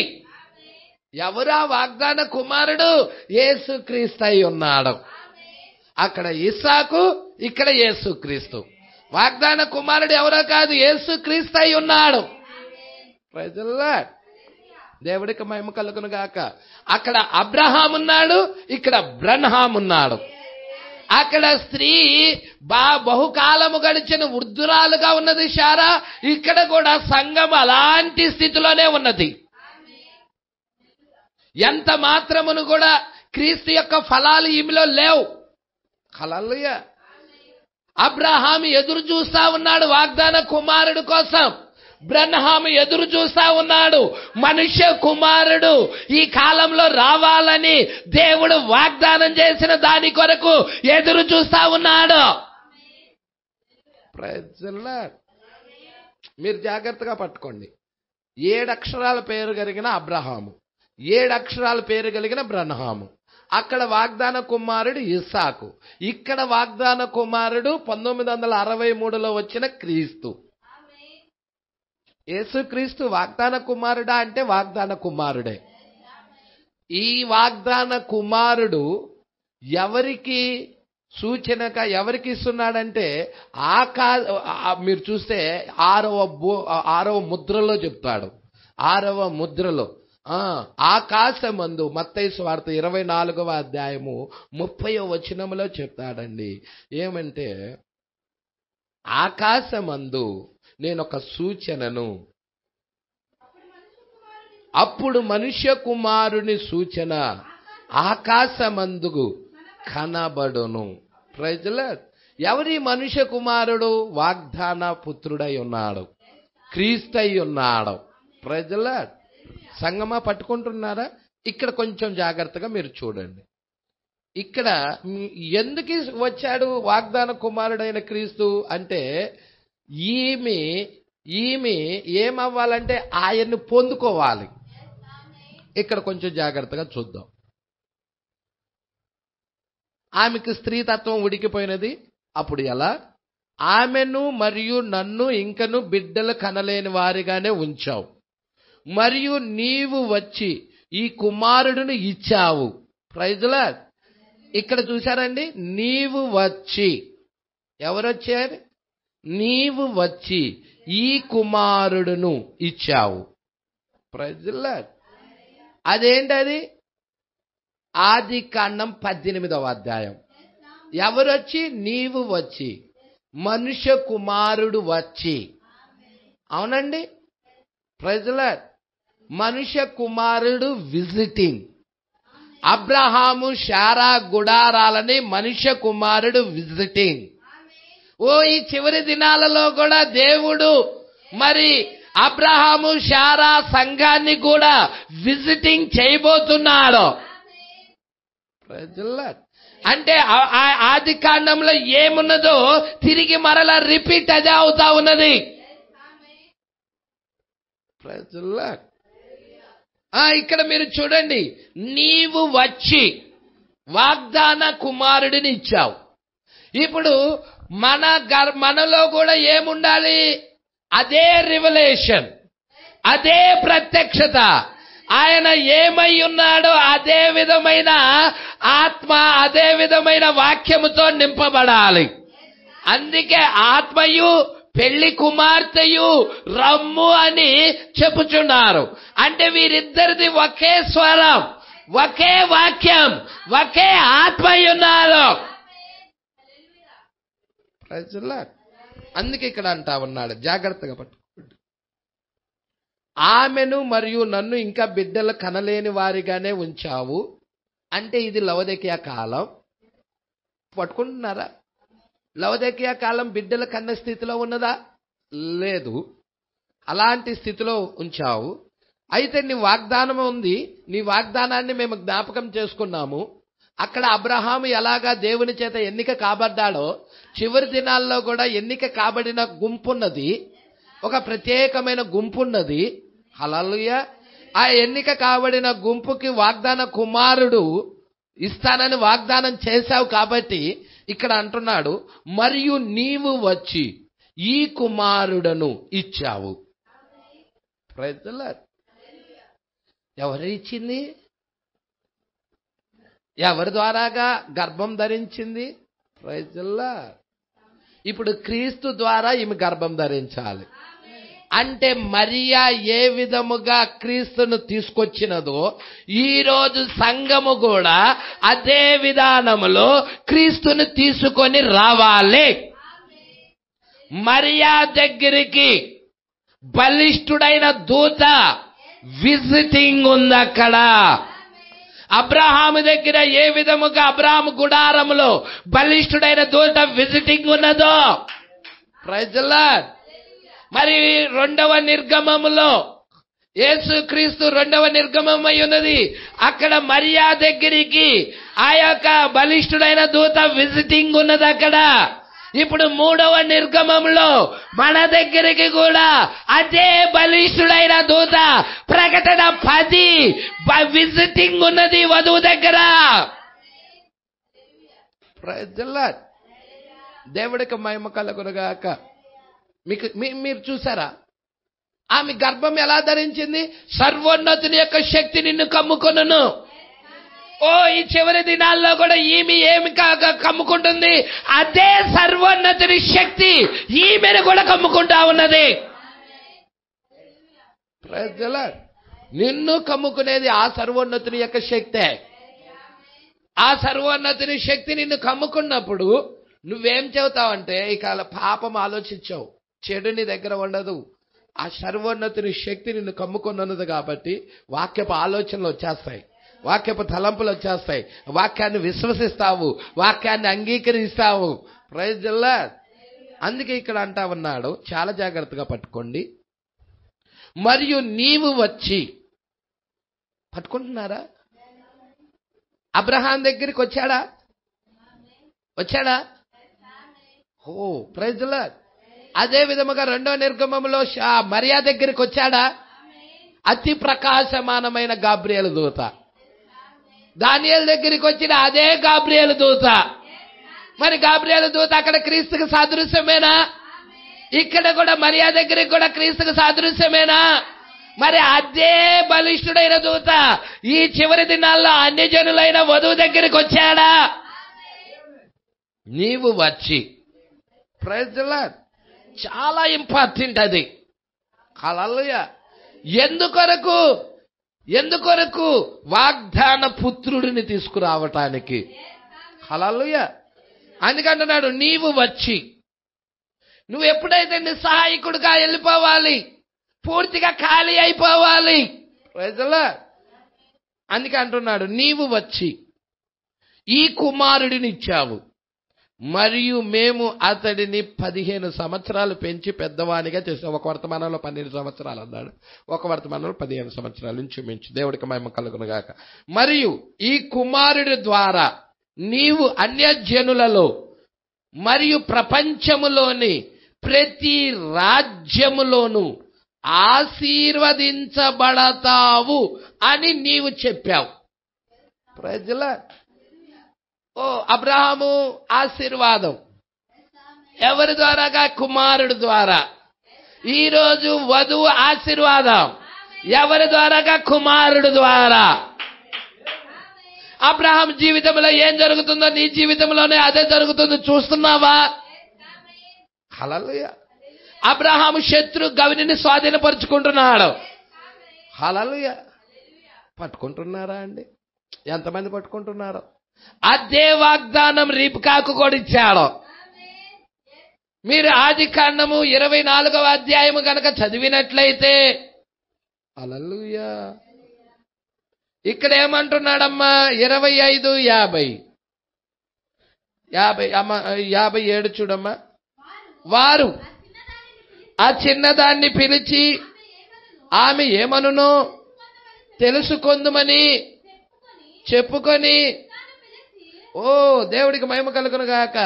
ఎవరా వాగ్దాన కుమారుడు? యేసుక్రీస్తు అయి ఉన్నాడు. అక్కడ ఇస్సాకు, ఇక్కడ యేసుక్రీస్తు. వాగ్దాన కుమారుడు ఎవరో కాదు, యేసుక్రీస్తు అయి ఉన్నాడు. Praise the Lord. దేవుడికి మహిమ కలుగును గాక. అక్కడ అబ్రహాం ఉన్నాడు, ఇక్కడ బ్రన్హాం ఉన్నాడు. అక్కడ స్త్రీ బహుకాలము గడిచిన వృద్ధురాలుగా ఉన్నది శారా. ఇక్కడ కూడా సంఘం అలాంటి స్థితిలోనే ఉన్నది. ఎంత మాత్రమును కూడా క్రీస్తు యొక్క ఫలాలు ఈమెలో లేవు. హల్లెలూయా. అబ్రహాము ఎదురు చూస్తా ఉన్నాడు వాగ్దాన కుమారుడు కోసం. బ్రన్హాము ఎదురు చూస్తా ఉన్నాడు మనుష్య కుమారుడు ఈ కాలంలో రావాలని దేవుడు వాగ్దానం చేసిన దాని కొరకు ఎదురు చూస్తా ఉన్నాడు. Praise the Lord. మీరు జాగ్రత్తగా పట్టుకోండి. 7 అక్షరాల పేరు కలిగిన అబ్రహాము, 7 అక్షరాల పేరు కలిగిన బ్రన్హాము. అక్కడ వాగ్దాన కుమారుడు ఇస్సాకు, ఇక్కడ వాగ్దాన కుమారుడు 1963లో వచ్చిన క్రీస్తు. యేసుక్రీస్తు వాగ్దాన కుమారుడా అంటే వాగ్దాన కుమారుడే. ఈ వాగ్దాన కుమారుడు ఎవరికి సూచనగా ఎవరికి ఇస్తున్నాడంటే మీరు చూస్తే 6వ ముద్రలో చెప్తాడు. 6వ ముద్రలో ఆకాశమందు మత్తయి సువార్త 24వ అధ్యాయము 30వ వచనములో చెప్తాడండి. ఏమంటే ఆకాశమందు నేనొక సూచనను, అప్పుడు మనుష్య కుమారుని సూచన ఆకాశమందుకు కనబడును. Praise the Lord. ఎవరి మనుష్య కుమారుడు? వాగ్దాన పుత్రుడై ఉన్నాడు, క్రీస్తై ఉన్నాడు. Praise the Lord. సంగమా పట్టుకుంటున్నారా? ఇక్కడ కొంచెం జాగ్రత్తగా మీరు చూడండి. ఇక్కడ ఎందుకు వచ్చాడు వాగ్దాన కుమారుడైన క్రీస్తు అంటే ఈమె ఏమవ్వాలంటే ఆయన్ని పొందుకోవాలి. ఇక్కడ కొంచెం జాగ్రత్తగా చూద్దాం. ఆమెకు స్త్రీతత్వం ఉడికిపోయినది. అప్పుడు ఎలా? ఆమెను మరియు నన్ను ఇంకను బిడ్డలు కనలేని వారిగానే ఉంచావు, మరియు నీవు వచ్చి ఈ కుమారుడిని ఇచ్చావు. Praise the Lord. ఇక్కడ చూసారండి, నీవు వచ్చి, ఎవరొచ్చారు? నీవు వచ్చి ఈ కుమారుడును ఇచ్చావు. Praise the Lord. అదేంటది? ఆదికాండం 18వ అధ్యాయం. ఎవరొచ్చి? నీవు వచ్చి, మనుష్య కుమారుడు వచ్చి. అవునండి. Praise the Lord. మనుష్య కుమారుడు విజిటింగ్. అబ్రహాము శారా గుడారాలని మనుష్య కుమారుడు విజిటింగ్. ఈ చివరి దినాలలో కూడా దేవుడు మరి అబ్రహాము శారా సంఘాన్ని కూడా విజిటింగ్ చేయబోతున్నాడు. Praise the Lord. అంటే ఆది కాండంలో ఏమున్నదో తిరిగి మరలా రిపీట్ అదే అవుతా ఉన్నది. Praise the Lord. ఇక్కడ మీరు చూడండి, నీవు వచ్చి వాగ్దాన కుమారుడిని ఇచ్చావు. ఇప్పుడు మనలో కూడా ఏముండాలి? అదే రివలేషన్, అదే ప్రత్యక్షత. ఆయన ఏమై ఉన్నాడో అదే విధమైన ఆత్మ, అదే విధమైన వాక్యముతో నింపబడాలి. అందుకే ఆత్మయు పెళ్లి కుమార్తెయు రమ్ము అని చెప్పుచున్నారు. అంటే వీరిద్దరిది ఒకే స్వరం, ఒకే వాక్యం, ఒకే ఆత్మయున్నారు. అందుకే ఇక్కడ అంటా ఉన్నాడు, జాగ్రత్తగా పట్టుకోండి. ఆమెను మరియు నన్ను ఇంకా బిడ్డలు కనలేని వారిగానే ఉంచావు. అంటే ఇది లవదకియా కాలం. పట్టుకుంటున్నారా? లవదకియా కాలం బిడ్డల కన్న స్థితిలో ఉన్నదా? లేదు. అలాంటి స్థితిలో ఉంచావు. అయితే నీ వాగ్దానం ఉంది, నీ వాగ్దానాన్ని మేము జ్ఞాపకం చేసుకున్నాము. అక్కడ అబ్రహాము ఎలాగా దేవుని చేత ఎన్నిక కాబడ్డాడో చివరి దినాల్లో కూడా ఎన్నిక కాబడిన గుంపున్నది, ఒక ప్రత్యేకమైన గుంపున్నది. హల్లెలూయా. ఆ ఎన్నిక కాబడిన గుంపుకి వాగ్దాన కుమారుడు ఇస్తానని వాగ్దానం చేశావు. కాబట్టి ఇక్కడ అంటున్నాడు, మరియు నీవు వచ్చి ఈ కుమారుడను ఇచ్చావు. Praise the Lord. ఎవరు ఇచ్చింది? ఎవరి ద్వారాగా గర్భం ధరించింది? Praise the Lord. ఇప్పుడు క్రీస్తు ద్వారా ఈమె గర్భం ధరించాలి. అంటే మరియా ఏ విధముగా క్రీస్తును తీసుకొచ్చినదో ఈ రోజు సంఘము కూడా అదే విధానములో క్రీస్తును తీసుకొని రావాలి. మరియా దగ్గరికి బలిష్ఠుడైన దూత విజిటింగ్ ఉంది అక్కడ. అబ్రహాము దగ్గర ఏ విధముగా అబ్రహాము గుడారములో బలిష్ఠుడైన దూత విజిటింగ్ ఉన్నదో, ప్రైజ్ ది లార్డ్. మరి రెండవ నిర్గమములో యేసుక్రీస్తు రెండవ నిర్గమమై ఉన్నది. అక్కడ మరియా దగ్గరికి ఆ యొక్క బలిష్ఠుడైన దూత విజిటింగ్ ఉన్నది అక్కడ. ఇప్పుడు మూడవ నిర్గమంలో మన దగ్గరికి కూడా అదే బలిష్ఠుడైన దూత ప్రకటన 10 విజిటింగ్ ఉన్నది వధువు దగ్గర. Praise the Lord. దేవుడికి మహిమ కలుగునుగాక. మీరు చూసారా ఆమె గర్భం ఎలా ధరించింది? సర్వోన్నతుని యొక్క శక్తి నిన్ను కమ్ముకొనును. ఓ ఈ చివరి దినాల్లో కూడా ఈమె ఏమి కమ్ముకుంటుంది? అదే సర్వోన్నతుని శక్తి ఈమెను కూడా కమ్ముకుంటా ఉన్నది. Praise the Lord. నిన్ను కమ్ముకునేది ఆ సర్వోన్నతుని యొక్క శక్తే. ఆ సర్వోన్నతుని శక్తి నిన్ను కమ్ముకున్నప్పుడు నువ్వేం చెబుతావంటే, ఇక పాపం ఆలోచించావు, చెడు నీ దగ్గర ఉండదు. ఆ సర్వోన్నతుని శక్తి నిన్ను కమ్ముకున్నది కాబట్టి వాక్యపు ఆలోచనలు వచ్చేస్తాయి, వాక్యపు తలంపులు వచ్చేస్తాయి, వాక్యాన్ని విశ్వసిస్తావు, వాక్యాన్ని అంగీకరిస్తావు. Praise the Lord. అందుకే ఇక్కడ అంటా ఉన్నాడు, చాలా జాగ్రత్తగా పట్టుకోండి. మరియు నీవు వచ్చి, పట్టుకుంటున్నారా? అబ్రహాం దగ్గరికి వచ్చాడా? ఓ ప్రైజ్ ది లార్డ్. అదే విధముగా రెండో నిర్గమంలో మరియా దగ్గరికి వచ్చాడా? అతి ప్రకాశమానమైన గాబ్రియేలు దూత. దానియేలు దగ్గరికి వచ్చిన అదే గాబ్రియేలు దూత. మరి గాబ్రియేలు దూత అక్కడ క్రీస్తుకు సాదృశ్యమేనా? ఇక్కడ కూడా మరియా దగ్గరికి కూడా క్రీస్తుకు సాదృశ్యమేనా? మరి అదే బలిష్ఠుడైన దూత ఈ చివరి దినాల్లో అన్ని జనులైన వధువు దగ్గరికి వచ్చాడా? నీవు వచ్చి, ప్రైజ్ ది లార్డ్. చాలా ఇంపార్టెంట్ అది. హల్లెలూయా. ఎందుకొరకు వాగ్దాన పుత్రుడిని తీసుకురావటానికి. హల్లెలూయా. అందుకంటున్నాడు నీవు వచ్చి. నువ్వు ఎప్పుడైతే నిస్సహాయకుడిగా వెళ్ళిపోవాలి, పూర్తిగా ఖాళీ అయిపోవాలి. Praise the Lord. అందుకే అంటున్నాడు నీవు వచ్చి ఈ కుమారుడిని ఇచ్చావు, మరియు మేము అతడిని 15 సంవత్సరాలు పెంచి పెద్దవానిగా చేసాం. ఒక వర్తమానంలో 12 సంవత్సరాలు అన్నాడు, ఒక వర్తమానంలో 15 సంవత్సరాల నుంచి మించి. దేవుడికి మహిమ కలుగునుగాక. మరియు ఈ కుమారుడి ద్వారా నీవు అన్యజనులలో మరియు ప్రపంచములోని ప్రతి రాజ్యములోను ఆశీర్వదించబడతావు అని నీవు చెప్పావు. Praise the Lord. ఓ అబ్రహాము ఆశీర్వాదం ఎవరి ద్వారాగా? కుమారుడు ద్వారా. ఈరోజు వధువు ఆశీర్వాదం ఎవరి ద్వారాగా? కుమారుడు ద్వారా. అబ్రహాం జీవితంలో ఏం జరుగుతుందో నీ జీవితంలోనే అదే జరుగుతుంది. చూస్తున్నావా? హల్లెలూయా. అబ్రహాము శత్రు గవిని స్వాధీనపరుచుకుంటున్నాడు. హల్లెలూయా. పట్టుకుంటున్నారా అండి? ఎంతమంది పట్టుకుంటున్నారు? అదే వాగ్దానం రిబ్కాకు కూడా ఇచ్చాడు. మీరు ఆదికాండము 24వ అధ్యాయము కనుక చదివినట్లయితే, హల్లెలూయా, ఇక్కడ ఏమంటున్నాడమ్మా? 25, 57 చూడమ్మా. వారు ఆ చిన్నదాన్ని పిలిచి ఆమె ఏమనునో తెలుసుకొందుమని చెప్పుకొని, ఓ దేవుడికి మహిమ కలుగును గాక.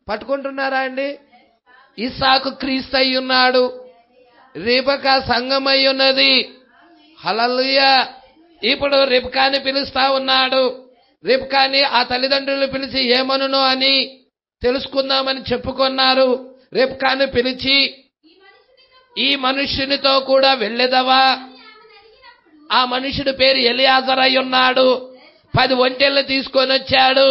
పట్టుకుంటున్నారా అండి? ఇస్సాకు క్రీస్తు అయి ఉన్నాడు, రిబకా సంఘమై ఉన్నది. హల్లెలూయా. ఇప్పుడు రిబ్కాని పిలుస్తా ఉన్నాడు. రిబ్కాని ఆ తల్లిదండ్రులు పిలిచి ఏమనునో అని తెలుసుకుందామని చెప్పుకున్నారు. రిబ్కాని పిలిచి ఈ మనుష్యునితో కూడా వెళ్ళేదవా? ఆ మనుషుడి పేరు ఎలియాజర్ అయి ఉన్నాడు. 10 ఒంటెళ్ళు తీసుకొని వచ్చాడు.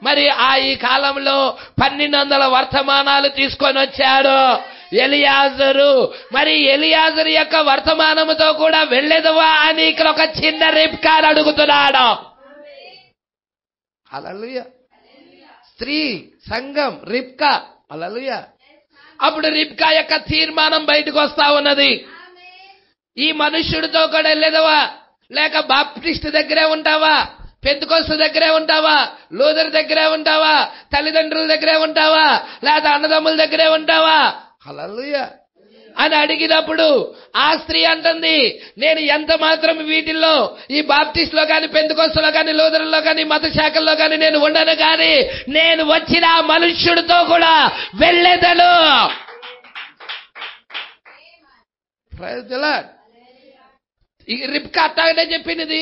మరి ఈ కాలంలో 1200 వర్తమానాలు తీసుకొని వచ్చాడు. ఎలియాజరు. మరి ఎలియాజరు యొక్క వర్తమానముతో కూడా వెళ్ళేదవా అని ఇక్కడ ఒక చిన్న రిబ్కాను అడుగుతున్నాడు. హల్లెలూయా. స్త్రీ సంఘం రిబ్కా. హల్లెలూయా. అప్పుడు రిబ్కా యొక్క తీర్మానం బయటకు వస్తా ఉన్నది. ఈ మనుష్యుడితో కూడా వెళ్ళేదవా, లేక బాప్టిస్ట్ దగ్గరే ఉంటావా, పెంతెకోస్తు దగ్గరే ఉంటావా, లూథర్ దగ్గరే ఉంటావా, తల్లిదండ్రుల దగ్గరే ఉంటావా, లేదా అన్నదమ్ముల దగ్గరే ఉంటావా? హల్లెలూయా అని అడిగినప్పుడు ఆ స్త్రీ అంటుంది, నేను ఎంత మాత్రం వీటిల్లో ఈ బాప్టిస్ట్ లో కానీ, పెంతెకోస్తులో కానీ, లూథర్లో కానీ, మత శాఖల్లో కానీ నేను ఉండను, కానీ నేను వచ్చిన ఆ మనుష్యుడితో కూడా వెళ్ళేదను. Praise the Lord. రిబ్కా అట్టానే చెప్పినది.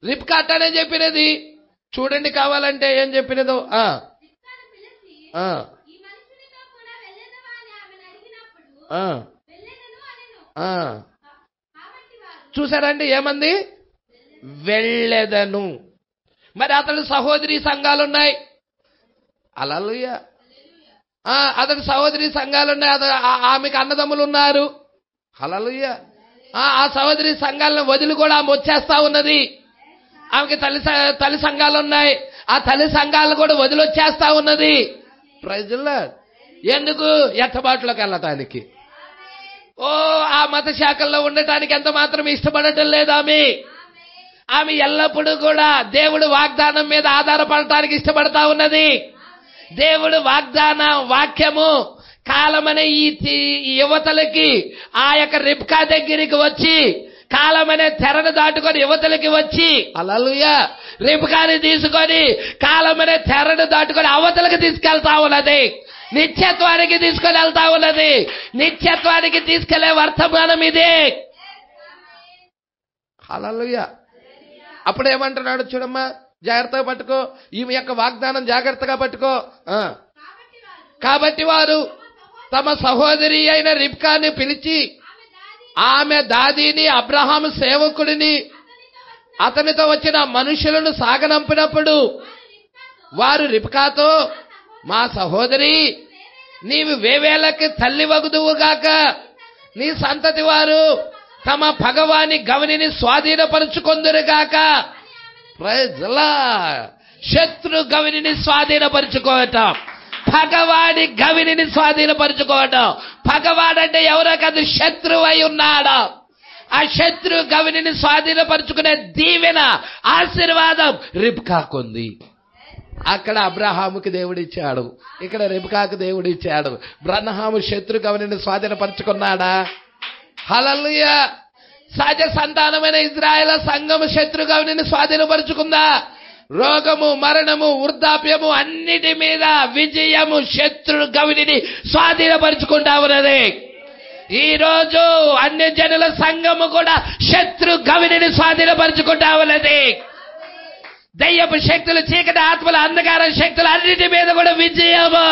రిబ్కా అట్టానే చెప్పినది. చూడండి కావాలంటే ఏం చెప్పినదో. చూసారండి ఏమంది? వెళ్ళేదను. మరి అతని సహోదరి సంఘాలున్నాయి. హల్లెలూయా. అతని సహోదరి సంఘాలున్నాయి. ఆమెకు అన్నదమ్ములు ఉన్నారు. హల్లెలూయా. ఆ సహోదరి సంఘాలను వదిలి కూడా ఆమె వచ్చేస్తా ఉన్నది. ఆమెకి తల్లి సంఘాలు ఉన్నాయి. ఆ తల్లి సంఘాలను కూడా వదిలి వచ్చేస్తా ఉన్నది. Praise the Lord. ఎందుకు? ఎత్తబాటులోకి వెళ్ళటానికి. ఆ మత శాఖల్లో ఉండటానికి ఎంత మాత్రం ఇష్టపడటం లేదు ఆమె ఎల్లప్పుడూ కూడా దేవుడు వాగ్దానం మీద ఆధారపడటానికి ఇష్టపడతా ఉన్నది. దేవుడు వాక్యము కాలమనే ఈ యువతలకి ఆ యొక్క రిబ్కా దగ్గరికి వచ్చి, కాలమనే తెరను దాటుకొని యువతలకి వచ్చి, హల్లెలూయా, రిబ్కాని తీసుకొని కాలమనే తెరను దాటుకొని అవతలకి తీసుకెళ్తా ఉన్నది. నిత్యత్వానికి తీసుకొని వెళ్తా ఉన్నది. నిత్యత్వానికి తీసుకెళ్లే వర్తమానం ఇదే. హల్లెలూయా. అప్పుడు ఏమంటున్నాడు చూడమ్మా, జాగ్రత్తగా పట్టుకో, ఈమె యొక్క వాగ్దానం జాగ్రత్తగా పట్టుకో. కాబట్టి వారు తమ సహోదరి అయిన రిబ్కాని పిలిచి, ఆమె దాదీని, అబ్రహాము సేవకుడిని, అతనితో వచ్చిన మనుషులను సాగనంపినప్పుడు వారు రిబ్కాతో, మా సహోదరి, నీవు వేవేలకి తల్లి వగుదువుగాక, నీ సంతతి వారు తమ పగవాని గవిని స్వాధీనపరుచుకొందురుగాక. Praise the Lord. శత్రు గవిని స్వాధీనపరుచుకోవటం, పగవాడి గవిని స్వాధీనపరుచుకోవటం. పగవాడంటే ఎవరో కాదు, శత్రువు అయి ఉన్నాడు. ఆ శత్రు గవిని స్వాధీనపరుచుకునే దీవెన, ఆశీర్వాదం రిబ్కాకుంది. అక్కడ అబ్రహాముకి దేవుడిచ్చాడు, ఇక్కడ రిబ్కాకు దేవుడిచ్చాడు. అబ్రహాము శత్రు గవిని స్వాధీనపరుచుకున్నాడా? హల్లెలూయా. సహజ సంతానమైన ఇజ్రాయేల్ సంఘము శత్రు గవిని స్వాధీనపరుచుకుందా? రోగము, మరణము, వృద్ధాప్యము అన్నిటి మీద విజయము శత్రు గవిని స్వాధీనపరుచుకుంటా ఉన్నది. ఈ రోజు అన్య జనుల సంఘము కూడా శత్రు గవిని స్వాధీనపరుచుకుంటా ఉన్నది. దయ్యపు శక్తులు, చీకటి ఆత్మల, అంధకార శక్తులు అన్నిటి మీద కూడా విజయము.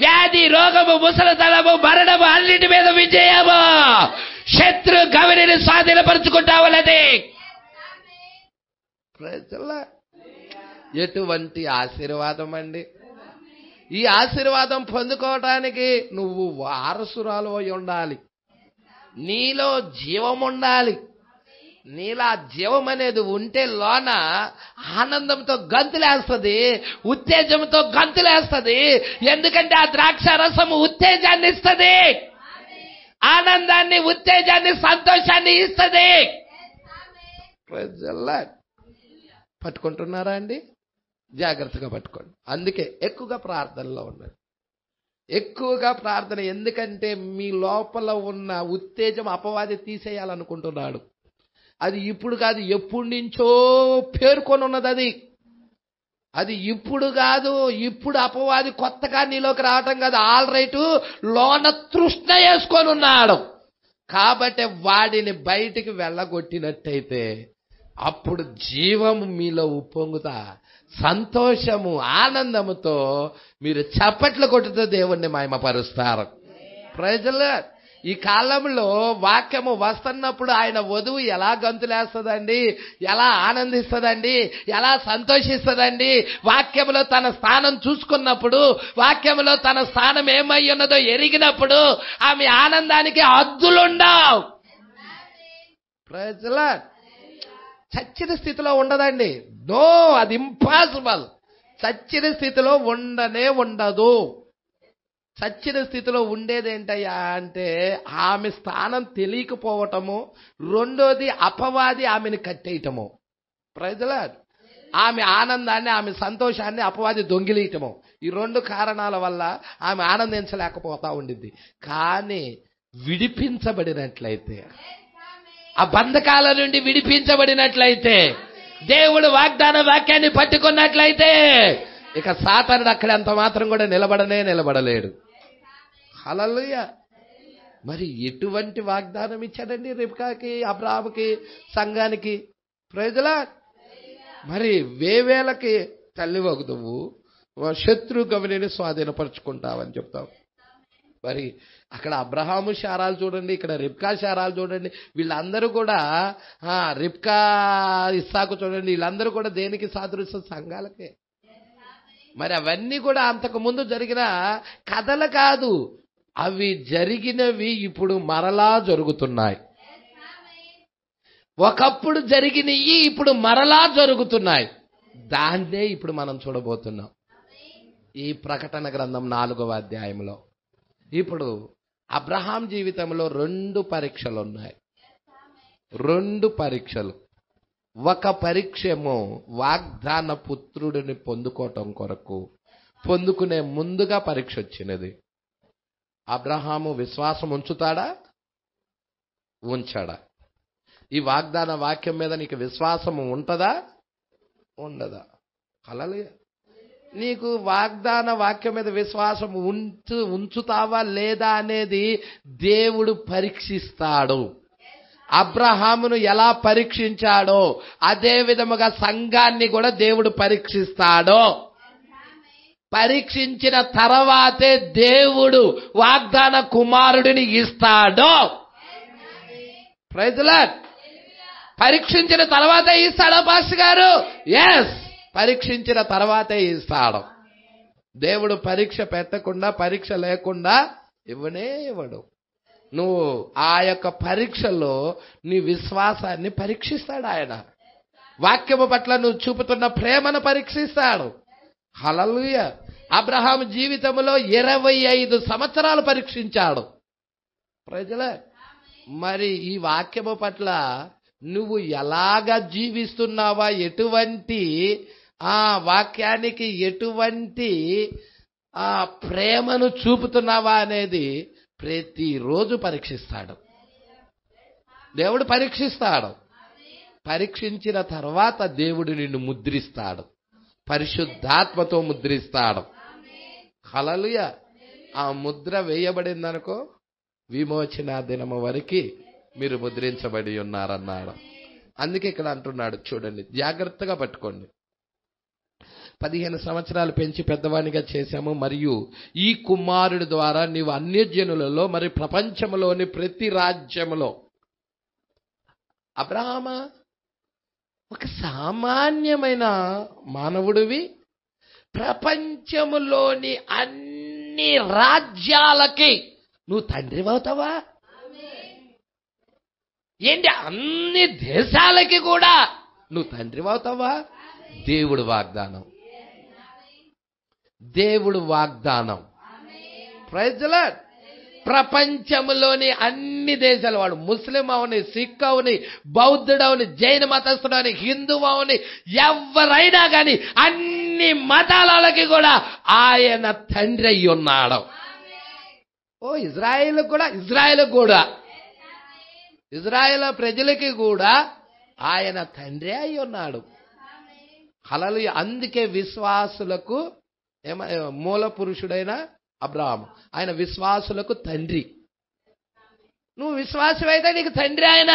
వ్యాధి, రోగము, ముసలితనము, మరణము అన్నిటి మీద విజయము శత్రు గవిని స్వాధీనపరుచుకుంటా ఉన్నది. ఎటువంటి ఆశీర్వాదం అండి! ఈ ఆశీర్వాదం పొందుకోవటానికి నువ్వు వారసురాలు అయి ఉండాలి. నీలో జీవం ఉండాలి. నీలా జీవం అనేది ఉంటే లోన ఆనందంతో గంతులేస్తుంది, ఉత్తేజంతో గంతులేస్తుంది. ఎందుకంటే ఆ ద్రాక్ష రసము ఉత్తేజాన్ని ఇస్తుంది, ఆనందాన్ని, ఉత్తేజాన్ని, సంతోషాన్ని ఇస్తుంది. పట్టుకుంటున్నారా అండి? జాగ్రత్తగా పట్టుకోండి. అందుకే ఎక్కువగా ప్రార్థనలో ఉండండి, ఎక్కువగా ప్రార్థన. ఎందుకంటే మీ లోపల ఉన్న ఉత్తేజం అపవాది తీసేయాలనుకుంటున్నాడు. అది ఇప్పుడు కాదు, ఎప్పటి నుంచో పేర్కొని ఉన్నది. అది ఇప్పుడు కాదు, ఇప్పుడు అపవాది కొత్తగా నీలోకి రావటం కాదు. ఆల్ రైట్, లోన తృష్ణ వేసుకొని ఉన్నాడు. కాబట్టి వాడిని బయటికి వెళ్ళగొట్టినట్టయితే అప్పుడు జీవము మీలో ఉప్పొంగుతా, సంతోషము, ఆనందముతో మీరు చప్పట్లు కొట్టుతూ దేవుణ్ణి మహిమపరుస్తారు. Praise the lord. ఈ కాలంలో వాక్యము వస్తున్నప్పుడు ఆయన వధువు ఎలా గంతులేస్తుందండి, ఎలా ఆనందిస్తుందండి, ఎలా సంతోషిస్తుందండి. వాక్యములో తన స్థానం చూసుకున్నప్పుడు, వాక్యములో తన స్థానం ఏమై ఉన్నదో ఎరిగినప్పుడు ఆమె ఆనందానికి హద్దులుండవు. Praise lord. చచ్చిన స్థితిలో ఉండదండి. నో, అది ఇంపాసిబుల్. చచ్చిన స్థితిలో ఉండదు. చచ్చిన స్థితిలో ఉండేది ఏంటయ్యా అంటే ఆమె స్థానం తెలియకపోవటము, రెండోది అపవాది ఆమెను కట్టేయటము. Praise lord. ఆమె ఆనందాన్ని, ఆమె సంతోషాన్ని అపవాది దొంగిలీయటము. ఈ రెండు కారణాల వల్ల ఆమె ఆనందించలేకపోతా ఉండింది. కానీ విడిపించబడినట్లయితే, ఆ బంధకాల నుండి విడిపించబడినట్లయితే, దేవుడు వాగ్దాన వాక్యాన్ని పట్టుకున్నట్లయితే ఇక సాతానుడు అక్కడ అంత మాత్రం కూడా నిలబడలేడు. హల్లెలూయా. మరి ఎటువంటి వాగ్దానం ఇచ్చాడండి రిబ్కాకి, అబ్రాహాముకి, సంఘానికి? Praise Lord. మరి వేవేలకి తల్లి వగుదువు, శత్రు గవిని స్వాధీనపరుచుకుంటావని చెప్తావు. మరి అక్కడ అబ్రహాము శారాలు చూడండి, ఇక్కడ రిబ్కా శారాలు చూడండి. వీళ్ళందరూ కూడా రిబ్కా, ఇస్సాకు చూడండి, వీళ్ళందరూ కూడా దేనికి సాదృశ్యం? సంఘాలకే. మరి అవన్నీ కూడా అంతకు ముందు జరిగిన కథలు కాదు, అవి జరిగినవి ఇప్పుడు మరలా జరుగుతున్నాయి. ఒకప్పుడు జరిగినవి ఇప్పుడు మరలా జరుగుతున్నాయి. దాన్నే ఇప్పుడు మనం చూడబోతున్నాం ఈ ప్రకటన గ్రంథం 4వ అధ్యాయంలో. ఇప్పుడు అబ్రహాం జీవితంలో 2 పరీక్షలు ఉన్నాయి. 2 పరీక్షలు. ఒక పరీక్షేమో వాగ్దాన పుత్రుడిని పొందుకోవటం కొరకు, పొందుకునే ముందుగా పరీక్ష వచ్చినది. అబ్రహాము విశ్వాసం ఉంచుతాడా, ఉంచాడా? ఈ వాగ్దాన వాక్యం మీద నీకు విశ్వాసము ఉంటుందా, ఉండదా? హల్లెలూయా. నీకు వాగ్దాన వాక్యం మీద విశ్వాసం ఉంచుతావా లేదా అనేది దేవుడు పరీక్షిస్తాడు. అబ్రహామును ఎలా పరీక్షించాడో అదే విధముగా సంఘాన్ని కూడా దేవుడు పరీక్షిస్తాడో. పరీక్షించిన తర్వాతే దేవుడు వాగ్దాన కుమారుడిని ఇస్తాడో. Praise Lord. పరీక్షించిన తర్వాతే ఇస్తాడో పాస్టర్ గారు? ఎస్, పరీక్షించిన తర్వాతే ఇస్తాడు. దేవుడు పరీక్ష పెట్టకుండా, పరీక్ష లేకుండా ఇవ్వడు. నువ్వు ఆ యొక్క పరీక్షలో నీ విశ్వాసాన్ని పరీక్షిస్తాడు ఆయన. వాక్యము పట్ల నువ్వు చూపుతున్న ప్రేమను పరీక్షిస్తాడు. హల్లెలూయా. అబ్రహాము జీవితంలో 25 సంవత్సరాలు పరీక్షించాడు. ప్రజలే, మరి ఈ వాక్యము పట్ల నువ్వు ఎలాగా జీవిస్తున్నావా, ఎటువంటి ఆ వాక్యానికి ఎటువంటి ఆ ప్రేమను చూపుతున్నావా అనేది ప్రతిరోజు పరీక్షిస్తాడు. దేవుడు పరీక్షిస్తాడు. పరీక్షించిన తర్వాత దేవుడు నిన్ను ముద్రిస్తాడు, పరిశుద్ధాత్మతో ముద్రిస్తాడు. హల్లెలూయా. ఆ ముద్ర వేయబడిందనుకో, విమోచన దినము వరకు మీరు ముద్రించబడి ఉన్నారన్నాడు. అందుకే ఇక్కడ అంటున్నాడు చూడండి, జాగ్రత్తగా పట్టుకోండి. 15 సంవత్సరాలు పెంచి పెద్దవానిగా చేశాము, మరియు ఈ కుమారుడి ద్వారా నీవు అన్యజనులలో మరి ప్రపంచంలోని ప్రతి రాజ్యములో. అబ్రహామా, ఒక సామాన్యమైన మానవుడివి, ప్రపంచములోని అన్ని రాజ్యాలకి నువ్వు తండ్రి అవుతావా ఏంటి? అన్ని దేశాలకి కూడా నువ్వు తండ్రి అవుతావా? దేవుడు వాగ్దానం, దేవుడు వాగ్దానం. Praise the Lord. ప్రపంచంలోని అన్ని దేశాలు, వాడు ముస్లిం అవని, సిక్ అవని, బౌద్ధుడవని, జైన మతస్థుడవని, హిందువు అవని, ఎవరైనా కానీ అన్ని మతాలకి కూడా ఆయన తండ్రి అయి ఉన్నాడు. ఓ ఇజ్రాయేల్ కూడా ఇజ్రాయేల్ ప్రజలకి కూడా ఆయన తండ్రి అయి ఉన్నాడు. హల్లెలూయా. అందుకే విశ్వాసులకు మూల పురుషుడైన అబ్రహాము, ఆయన విశ్వాసులకు తండ్రి. నువ్వు విశ్వాసమైతే నీకు తండ్రి ఆయన.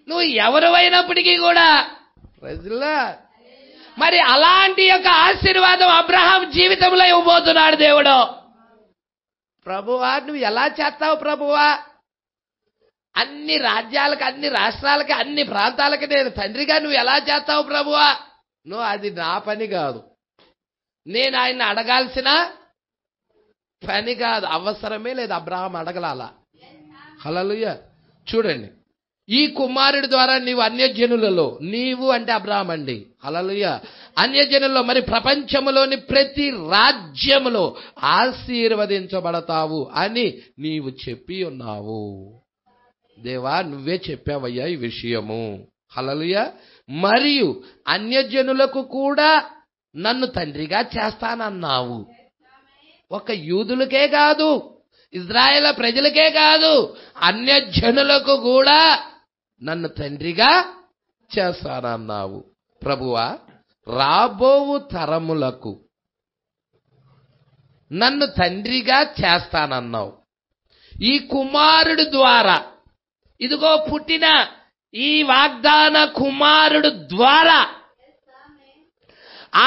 నువ్వు ఎవరు అయినప్పటికీ కూడా. ప్రజలా, మరి అలాంటి యొక్క ఆశీర్వాదం అబ్రహాం జీవితంలో ఇవ్వబోతున్నాడు దేవుడు. ప్రభువా నువ్వు ఎలా చేస్తావు ప్రభువా? అన్ని రాజ్యాలకు, అన్ని రాష్ట్రాలకి, అన్ని ప్రాంతాలకి నేను తండ్రిగా నువ్వు ఎలా చేస్తావు ప్రభువా? నువ్వు అది నా పని కాదు, నేను ఆయన్ని అడగాల్సిన పని కాదు, అవసరమే లేదు. అబ్రహాం అడగలాల. హల్లెలూయా. చూడండి, ఈ కుమారుడి ద్వారా నీవు అన్యజనులలో, నీవు అంటే అబ్రహాం అండి, హల్లెలూయా, అన్యజనుల్లో మరి ప్రపంచంలోని ప్రతి రాజ్యములో ఆశీర్వదించబడతావు అని నీవు చెప్పి ఉన్నావు. దేవా నువ్వే చెప్పావయ్యా ఈ విషయము, హల్లెలూయా. మరియు అన్యజనులకు కూడా నన్ను తండ్రిగా చేస్తానన్నావు. ఒక యూదులకే కాదు, ఇజ్రాయేల్ ప్రజలకే కాదు, అన్యజనులకు కూడా నన్ను తండ్రిగా చేస్తానన్నావు. ప్రభువా రాబోవు తరములకు నన్ను తండ్రిగా చేస్తానన్నావు. ఈ కుమారుడు ద్వారా, ఇదిగో పుట్టిన ఈ వాగ్దాన కుమారుడు ద్వారా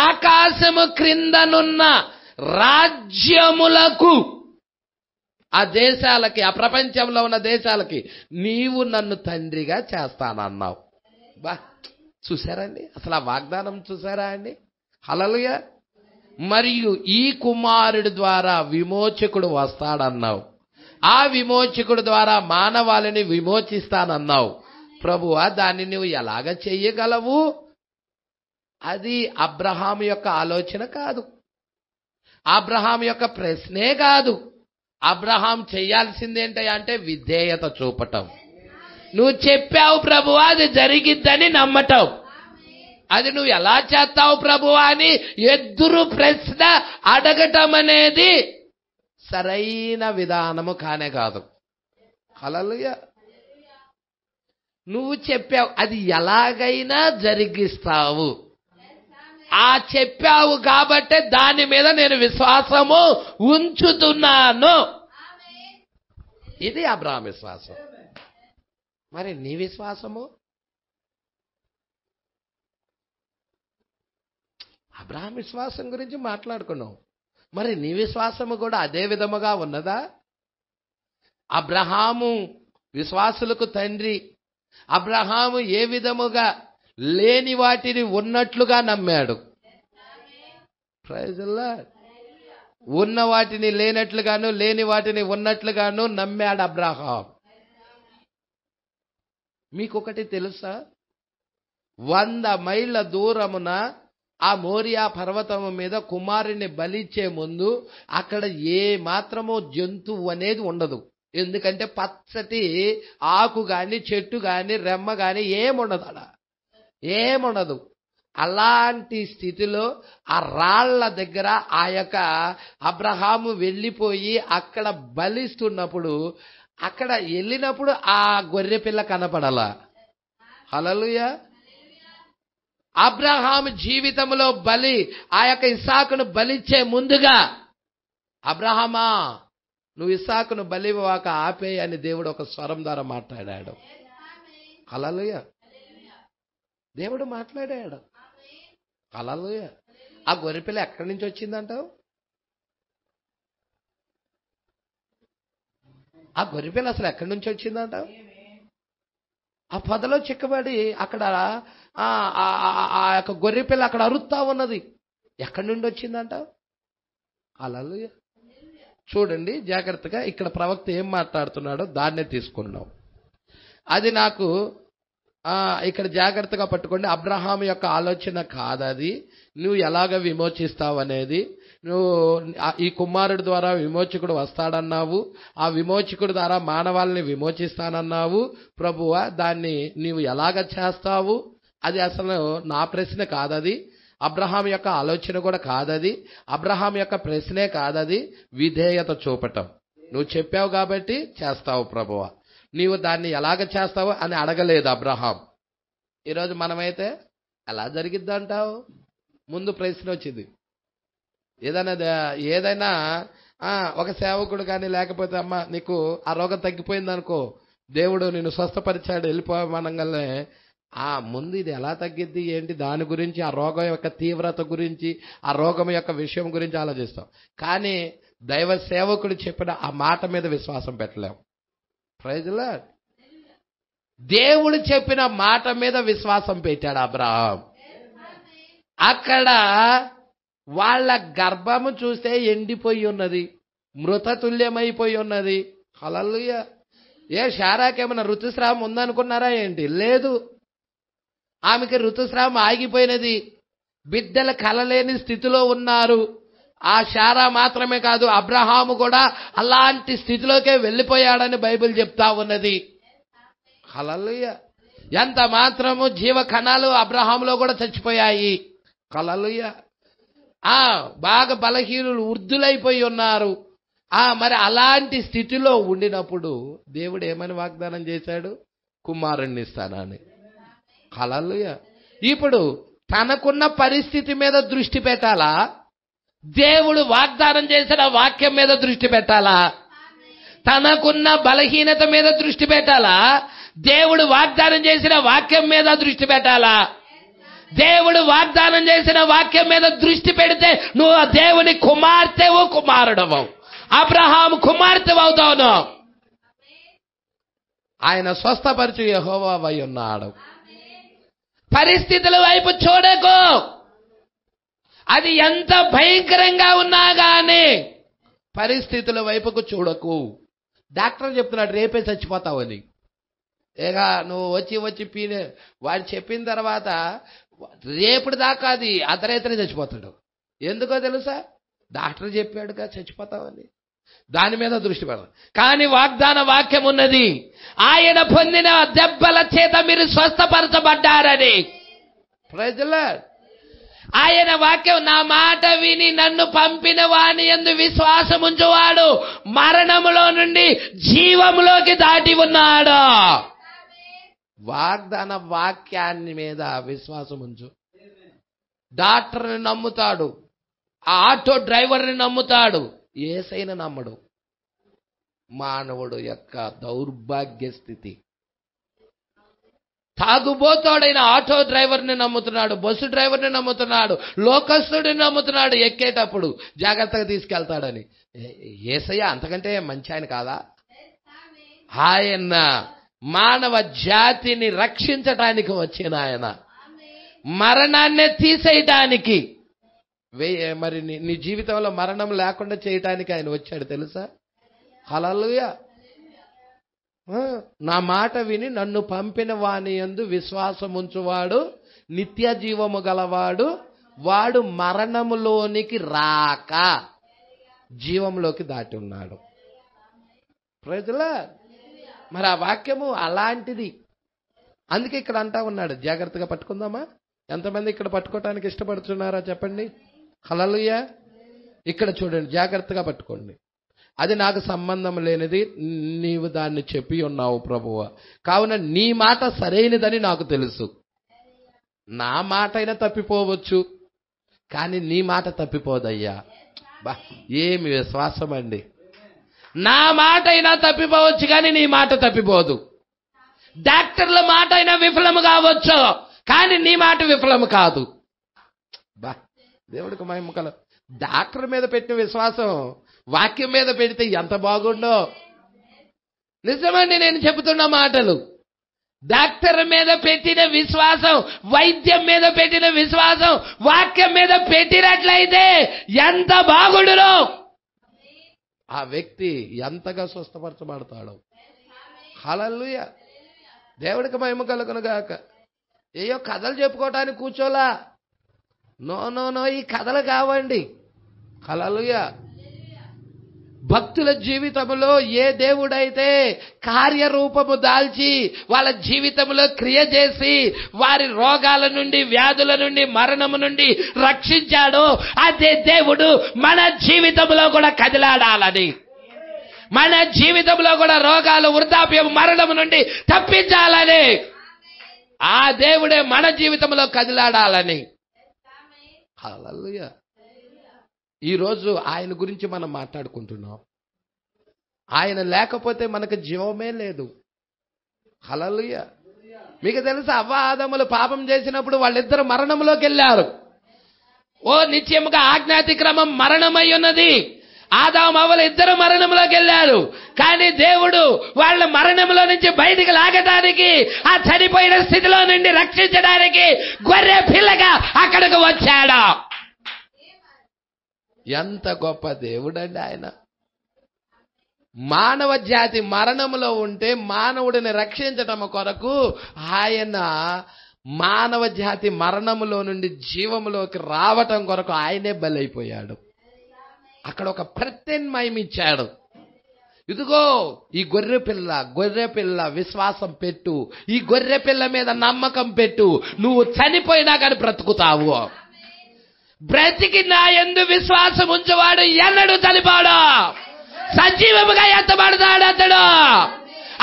ఆకాశము క్రిందనున్న రాజ్యములకు, ఆ దేశాలకి, ఆ ప్రపంచంలో ఉన్న దేశాలకి నీవు నన్ను తండ్రిగా చేస్తానన్నావు. బా చూసారండి, అసలు ఆ వాగ్దానం చూసారా అండి? హల్లెలూయా. మరియు ఈ కుమారుడి ద్వారా విమోచకుడు వస్తాడన్నావు. ఆ విమోచకుడు ద్వారా మానవాళిని విమోచిస్తానన్నావు. ప్రభువా దాన్ని నువ్వు ఎలాగ చెయ్యగలవు? అది అబ్రహాము యొక్క ఆలోచన కాదు, అబ్రహాం యొక్క ప్రశ్నే కాదు. అబ్రహాం చెయ్యాల్సిందేంటంటే అంటే విధేయత చూపటం. నువ్వు చెప్పావు ప్రభువా, అది జరిగిద్దని నమ్మటం. అది నువ్వు ఎలా చేస్తావు ప్రభువా అని ఎదురు ప్రశ్న అడగటం అనేది సరైన విధానము కానే కాదు. హల్లెలూయా. నువ్వు చెప్పావు, అది ఎలాగైనా జరిగిస్తావు. ఆ చెప్పావు కాబట్టి దాని మీద నేను విశ్వాసము ఉంచుతున్నాను. ఇది అబ్రహాం విశ్వాసం. మరి నీ విశ్వాసము? అబ్రహాం విశ్వాసం గురించి మాట్లాడుకున్నావు, మరి నీ విశ్వాసము కూడా అదే విధముగా ఉన్నదా? అబ్రహాము విశ్వాసులకు తండ్రి. అబ్రహాము ఏ విధముగా లేని వాటిని ఉన్నట్లుగా నమ్మాడు. Praise the Lord. ఉన్న వాటిని లేనట్లుగాను, లేని వాటిని ఉన్నట్లుగాను నమ్మాడు అబ్రహాం. మీకొకటి తెలుసా? 100 మైళ్ళ దూరమున ఆ మోరియా పర్వతము మీద కుమారుని బలిచ్చే ముందు అక్కడ ఏ మాత్రమో జంతువు అనేది ఉండదు. ఎందుకంటే పచ్చటి ఆకు గాని, చెట్టు గాని, రెమ్మ గాని ఏముండదు, అలా ఏముండదు. అలాంటి స్థితిలో ఆ రాళ్ల దగ్గర ఆ యొక్క అబ్రహాము వెళ్ళిపోయి అక్కడ బలిస్తున్నప్పుడు, అక్కడ వెళ్ళినప్పుడు ఆ గొర్రె పిల్ల కనపడాల. హల్లెలూయా. అబ్రహాము జీవితంలో బలి, ఆ యొక్క ఇస్సాకును బలిచ్చే ముందుగా, అబ్రహామా నువ్వు ఇస్సాకును బలివాక ఆపేయి అని దేవుడు ఒక స్వరం ద్వారా మాట్లాడాడు. హల్లెలూయా. దేవుడు మాట్లాడాడు. హల్లెలూయా. ఆ గొర్రెపిల్ల ఎక్కడి నుంచి వచ్చిందంటావు? ఆ గొర్రెపిల్ల అసలు ఎక్కడి నుంచి వచ్చిందంటావు? ఆ పొదలో చిక్కబడి అక్కడ ఆ యొక్క గొర్రెపిల్ల అక్కడ అరుస్తా ఉన్నది. ఎక్కడి నుండి వచ్చిందంటావు? హల్లెలూయా. చూడండి జాగ్రత్తగా, ఇక్కడ ప్రవక్త ఏం మాట్లాడుతున్నాడో దాన్నే తీసుకున్నాం. అది నాకు ఇక్కడ జాగ్రత్తగా పట్టుకోండి. అబ్రహాం యొక్క ఆలోచన కాదది. నువ్వు ఎలాగ విమోచిస్తావు అనేది. నువ్వు ఈ కుమారుడి ద్వారా విమోచకుడు వస్తాడన్నావు, ఆ విమోచకుడు ద్వారా మానవాళ్ళని విమోచిస్తానన్నావు. ప్రభువా దాన్ని నీవు ఎలాగ చేస్తావు? అది అసలు నా ప్రశ్న కాదది, అబ్రహాం యొక్క ఆలోచన కూడా కాదది, అబ్రహాం యొక్క ప్రశ్నే కాదది. విధేయత చూపటం. నువ్వు చెప్పావు కాబట్టి చేస్తావు ప్రభువా, నీవు దాన్ని ఎలాగ చేస్తావు అని అడగలేదు అబ్రహాం. ఈరోజు మనమైతే ఎలా జరిగిద్దంటావు? ముందు ప్రశ్న వచ్చింది. ఏదైనా ఒక సేవకుడు కానీ లేకపోతే అమ్మ నీకు ఆ రోగం తగ్గిపోయింది అనుకో, దేవుడు నిన్ను స్వస్థపరిచాడు వెళ్ళిపోమనగానే ముందు ఇది ఎలా తగ్గిద్ది ఏంటి దాని గురించి, ఆ రోగం యొక్క తీవ్రత గురించి, ఆ రోగం యొక్క విషయం గురించి ఆలోచిస్తాం. కానీ దైవ సేవకుడు చెప్పిన ఆ మాట మీద విశ్వాసం పెట్టలేం. Praise the Lord. దేవుడు చెప్పిన మాట మీద విశ్వాసం పెట్టాడు అబ్రహాం. అక్కడ వాళ్ళ గర్భము చూస్తే ఎండిపోయి ఉన్నది, మృతతుల్యమైపోయి ఉన్నది. హల్లెలూయా. ఏ శారాకేమైనా ఋతుస్రావం ఉందనుకున్నారా ఏంటి? లేదు. ఆమెకి ఋతుస్రావం ఆగిపోయినది. బిడ్డల కలలేని స్థితిలో ఉన్నారు. ఆ శారా మాత్రమే కాదు, అబ్రహాము కూడా అలాంటి స్థితిలోకే వెళ్ళిపోయాడని బైబిల్ చెప్తా ఉన్నది. హల్లెలూయా. ఎంత మాత్రము జీవ కణాలు అబ్రహాములో కూడా చచ్చిపోయాయి. హల్లెలూయా. బాగా బలహీనులు, వృద్ధులైపోయి ఉన్నారు. మరి అలాంటి స్థితిలో ఉండినప్పుడు దేవుడు ఏమని వాగ్దానం చేశాడు? కుమారుణ్ణి ఇస్తానని. హల్లెలూయా. ఇప్పుడు తనకున్న పరిస్థితి మీద దృష్టి పెట్టాలా? దేవుడు వాగ్దానం చేసిన వాక్యం మీద దృష్టి పెట్టాలా? తనకున్న బలహీనత మీద దృష్టి పెట్టాలా? దేవుడు వాగ్దానం చేసిన వాక్యం మీద దృష్టి పెట్టాలా? దేవుడు వాగ్దానం చేసిన వాక్యం మీద దృష్టి పెడితే నువ్వు ఆ దేవుని కుమార్తెవు, కుమారుడవు. అబ్రహాం కుమార్తె అవుతావును. ఆయన స్వస్థపరచు యెహోవావై ఉన్నాడు. పరిస్థితుల వైపు చూడకు. అది ఎంత భయంకరంగా ఉన్నా గానీ పరిస్థితుల వైపుకు చూడకు. డాక్టర్ చెప్తున్నాడు రేపే చచ్చిపోతావని. నువ్వు వచ్చి పీనే వాడు చెప్పిన తర్వాత రేపటి దాకా అది అర్ధరాత్రి చచ్చిపోతాడు. ఎందుకో తెలుసా? డాక్టర్ చెప్పాడుగా చచ్చిపోతావని. దాని మీద దృష్టి పెడతాం. కానీ వాగ్దాన వాక్యం ఉన్నది, ఆయన పొందిన దెబ్బల చేత మీరు స్వస్థపరచబడ్డారని. Praise the lord. ఆయన వాక్యం, నా మాట విని నన్ను పంపిన వాని యందు విశ్వాసం ఉంచువాడు మరణములో నుండి జీవములోకి దాటి ఉన్నాడు. వాగ్దాన వాక్యాన్ని మీద విశ్వాసం ఉంచు. డాక్టర్ని నమ్ముతాడు, ఆ ఆటో డ్రైవర్ని నమ్ముతాడు, యేసయ్యను నమ్మడు. మానవుడు యొక్క దౌర్భాగ్య స్థితి. తాగుబోతాడైన ఆటో డ్రైవర్ని నమ్ముతున్నాడు, బస్సు డ్రైవర్ని నమ్ముతున్నాడు, లోకస్తుడిని నమ్ముతున్నాడు. ఎక్కేటప్పుడు జాగ్రత్తగా తీసుకెళ్తాడని. యేసయ్య అంతకంటే మంచి ఆయన కాదా? ఆయన మానవ జాతిని రక్షించటానికి వచ్చిన ఆయన, మరణాన్నే తీసేయటానికి. మరి నీ జీవితంలో మరణం లేకుండా చేయటానికి ఆయన వచ్చాడు తెలుసా? హల్లెలూయా. నా మాట విని నన్ను పంపిన వాని యందు విశ్వాసముంచువాడు నిత్య జీవము గలవాడు, వాడు మరణములోనికి రాక జీవంలోకి దాటి ఉన్నాడు. Praise the Lord. మరి ఆ వాక్యము అలాంటిది. అందుకే ఇక్కడ అంటా ఉన్నాడు, జాగ్రత్తగా పట్టుకుందామా? ఎంతమంది ఇక్కడ పట్టుకోవటానికి ఇష్టపడుతున్నారా చెప్పండి? హల్లెలూయా. ఇక్కడ చూడండి, జాగ్రత్తగా పట్టుకోండి. అది నాకు సంబంధం లేనిది, నీవు దాన్ని చెప్పి ఉన్నావు ప్రభువా, కావున నీ మాట సరైనదని నాకు తెలుసు. నా మాట అయినా తప్పిపోవచ్చు, కానీ నీ మాట తప్పిపోదయ్యా. ఏమి విశ్వాసం అండి! నా మాట అయినా తప్పిపోవచ్చు, కానీ నీ మాట తప్పిపోదు. డాక్టర్ల మాట అయినా విఫలము కావచ్చు, కానీ నీ మాట విఫలము కాదు. దేవుడికి మహిమ కల. డాక్టర్ మీద పెట్టిన విశ్వాసం వాక్యం మీద పెడితే ఎంత బాగుండో. నిజమండి, నేను చెబుతున్న మాటలు. డాక్టర్ మీద పెట్టిన విశ్వాసం, వైద్యం మీద పెట్టిన విశ్వాసం వాక్యం మీద పెట్టినట్లయితే ఎంత బాగుండునో. ఆ వ్యక్తి ఎంతగా స్వస్థపరచబడతాడో. హల్లెలూయా. దేవుడికి మహిమ కలుగును గాక. ఏయో కథలు చెప్పుకోవటానికి కూర్చోలా. నో, ఈ కథలు కావండి. హల్లెలూయా. భక్తుల జీవితంలో ఏ దేవుడైతే కార్యరూపము దాల్చి వాళ్ళ జీవితంలో క్రియ చేసి వారి రోగాల నుండి, వ్యాధుల నుండి, మరణము నుండి రక్షించాడో అదే దేవుడు మన జీవితంలో కూడా కదిలాడాలని, మన జీవితంలో కూడా రోగాలు, వృద్ధాప్యం, మరణము నుండి తప్పించాలని, ఆ దేవుడే మన జీవితంలో కదిలాడాలని. హల్లెలూయా. ఈరోజు ఆయన గురించి మనం మాట్లాడుకుంటున్నాం. ఆయన లేకపోతే మనకు జీవమే లేదు. హల్లెలూయా. మీకు తెలుసా, అవ్వ ఆదములు పాపం చేసినప్పుడు వాళ్ళిద్దరు మరణంలోకి వెళ్ళారు. నిత్యముగా ఆజ్ఞాతిక్రమం మరణమై ఉన్నది. ఆదాము అవ్వలు ఇద్దరు మరణంలోకి వెళ్ళారు. కానీ దేవుడు వాళ్ళ మరణంలో నుంచి బయటికి లాగడానికి, ఆ చనిపోయిన స్థితిలో నుండి రక్షించడానికి గొర్రె పిల్లగా అక్కడికి వచ్చాడు. ఎంత గొప్ప దేవుడండి ఆయన. మానవ జాతి మరణంలో ఉంటే మానవుడిని రక్షించటం కొరకు ఆయన మానవ జాతి మరణములో నుండి జీవములోకి రావటం కొరకు ఆయనే బలైపోయాడు. అక్కడ ఒక ప్రత్యామ్నాయం ఇచ్చాడు. ఇదిగో ఈ గొర్రె పిల్ల విశ్వాసం పెట్టు, ఈ గొర్రె పిల్ల మీద నమ్మకం పెట్టు, నువ్వు చనిపోయినా కానీ బ్రతుకుతావు. బ్రతికి నా యందు విశ్వాసం ఉంచువాడు ఎన్నడూ చనిపోడు, సజీవముగా ఎత్తబడతాడు.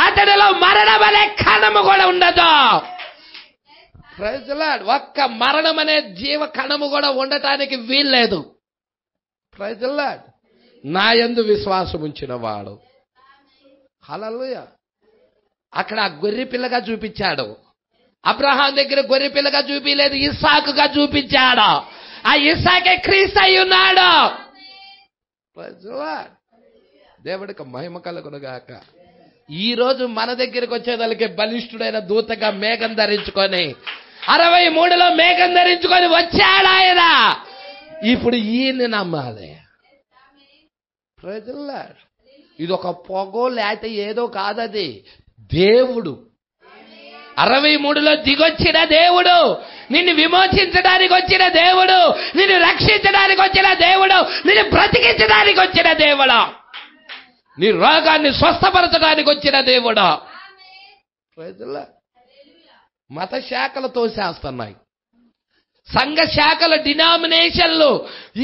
అతడిలో మరణం అనే కణము కూడా ఉండదు. Praise the Lord. ఒక్క మరణం అనే జీవ కణము కూడా ఉండటానికి వీల్లేదు. Praise the Lord. నా యందు విశ్వాసం ఉంచిన వాడు. హల్లెలూయా. అక్కడ గొర్రె పిల్లగా చూపించాడు. అబ్రహాం దగ్గర గొర్రె పిల్లగా చూపించలేదు, ఇస్సాకుగా చూపించాడు. ఆ ఇస్సాకే క్రీస్తు అయి ఉన్నాడు. Praise the Lord. దేవుడికి మహిమ కలుగునుగాక. ఈ రోజు మన దగ్గరికి వచ్చేదానికి బలిష్ఠుడైన దూతగా మేఘం ధరించుకొని 63లో మేఘం ధరించుకొని వచ్చాడు ఆయన. ఇప్పుడు ఈయన్ని నమ్మాలి. Praise the Lord. ఇది ఒక పొగో లేకపోతే ఏదో కాదది. దేవుడు 63లో దిగొచ్చిన దేవుడు, నిన్ను విమోచించడానికి వచ్చిన దేవుడు, నిన్ను రక్షించడానికి వచ్చిన దేవుడు, నిన్ను బ్రతికించడానికి వచ్చిన దేవుడు, నీ రోగాన్ని స్వస్థపరచడానికి వచ్చిన దేవుడు. Praise the Lord. మత శాఖలు తోసేస్తున్నాయి, సంఘ శాఖలు, డినామినేషన్లు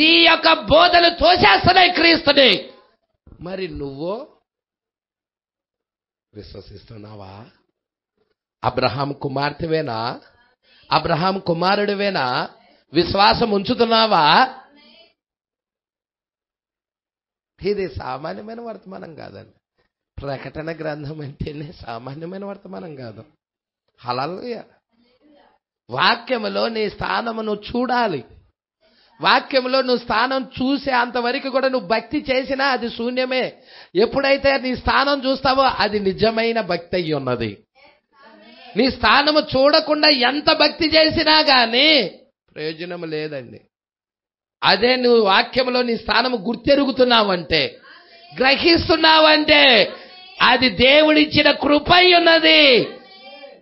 ఈ యొక్క బోధలు తోసేస్తున్నాయి క్రీస్తుని. మరి నువ్వు విశ్వసిస్తున్నావా? అబ్రహాం కుమార్తెవేనా? అబ్రహాం కుమారుడివేనా? విశ్వాసం ఉంచుతున్నావా? ఇది సామాన్యమైన వర్తమానం కాదండి. ప్రకటన గ్రంథం అంటేనే సామాన్యమైన వర్తమానం కాదు. హల్లెలూయా. వాక్యములో నీ స్థానము నువ్వు చూడాలి. వాక్యంలో నువ్వు స్థానం చూసే అంతవరకు కూడా నువ్వు భక్తి చేసినా అది శూన్యమే. ఎప్పుడైతే నీ స్థానం చూస్తావో అది నిజమైన భక్తి అయి ఉన్నది. నీ స్థానము చూడకుండా ఎంత భక్తి చేసినా గానీ ప్రయోజనం లేదండి. అదే నువ్వు వాక్యంలో నీ స్థానము గుర్తెరుగుతున్నావంటే, గ్రహిస్తున్నావంటే అది దేవుడిచ్చిన కృప అయి ఉన్నది.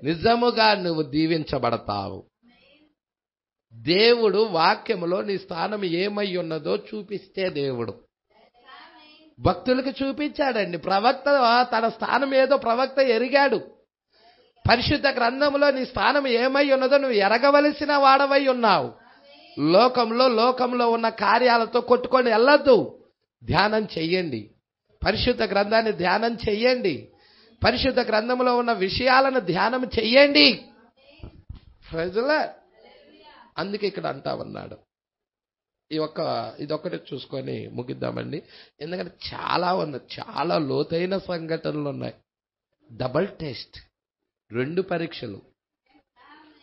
నిజముగా నువ్వు దీవించబడతావు. దేవుడు వాక్యములో నీ స్థానం ఏమై ఉన్నదో చూపిస్తే దేవుడు భక్తులకు చూపించాడండి. ప్రవక్త తన స్థానం ఏదో ప్రవక్త ఎరిగాడు. పరిశుద్ధ గ్రంథంలో నీ స్థానం ఏమై ఉన్నదో నువ్వు ఎరగవలసిన వాడవై ఉన్నావు. లోకంలో ఉన్న కార్యాలతో కొట్టుకొని వెళ్ళొద్దు. ధ్యానం చెయ్యండి. పరిశుద్ధ గ్రంథాన్ని ధ్యానం చెయ్యండి. పరిశుద్ధ గ్రంథంలో ఉన్న విషయాలను ధ్యానం చెయ్యండి. Praise the Lord. అందుకే ఇక్కడ అంటా ఉన్నాడు. ఇదొక్కటి చూసుకొని ముగిద్దామండి. ఎందుకంటే చాలా లోతైన సంఘటనలు ఉన్నాయి. డబల్ టెస్ట్, 2 పరీక్షలు.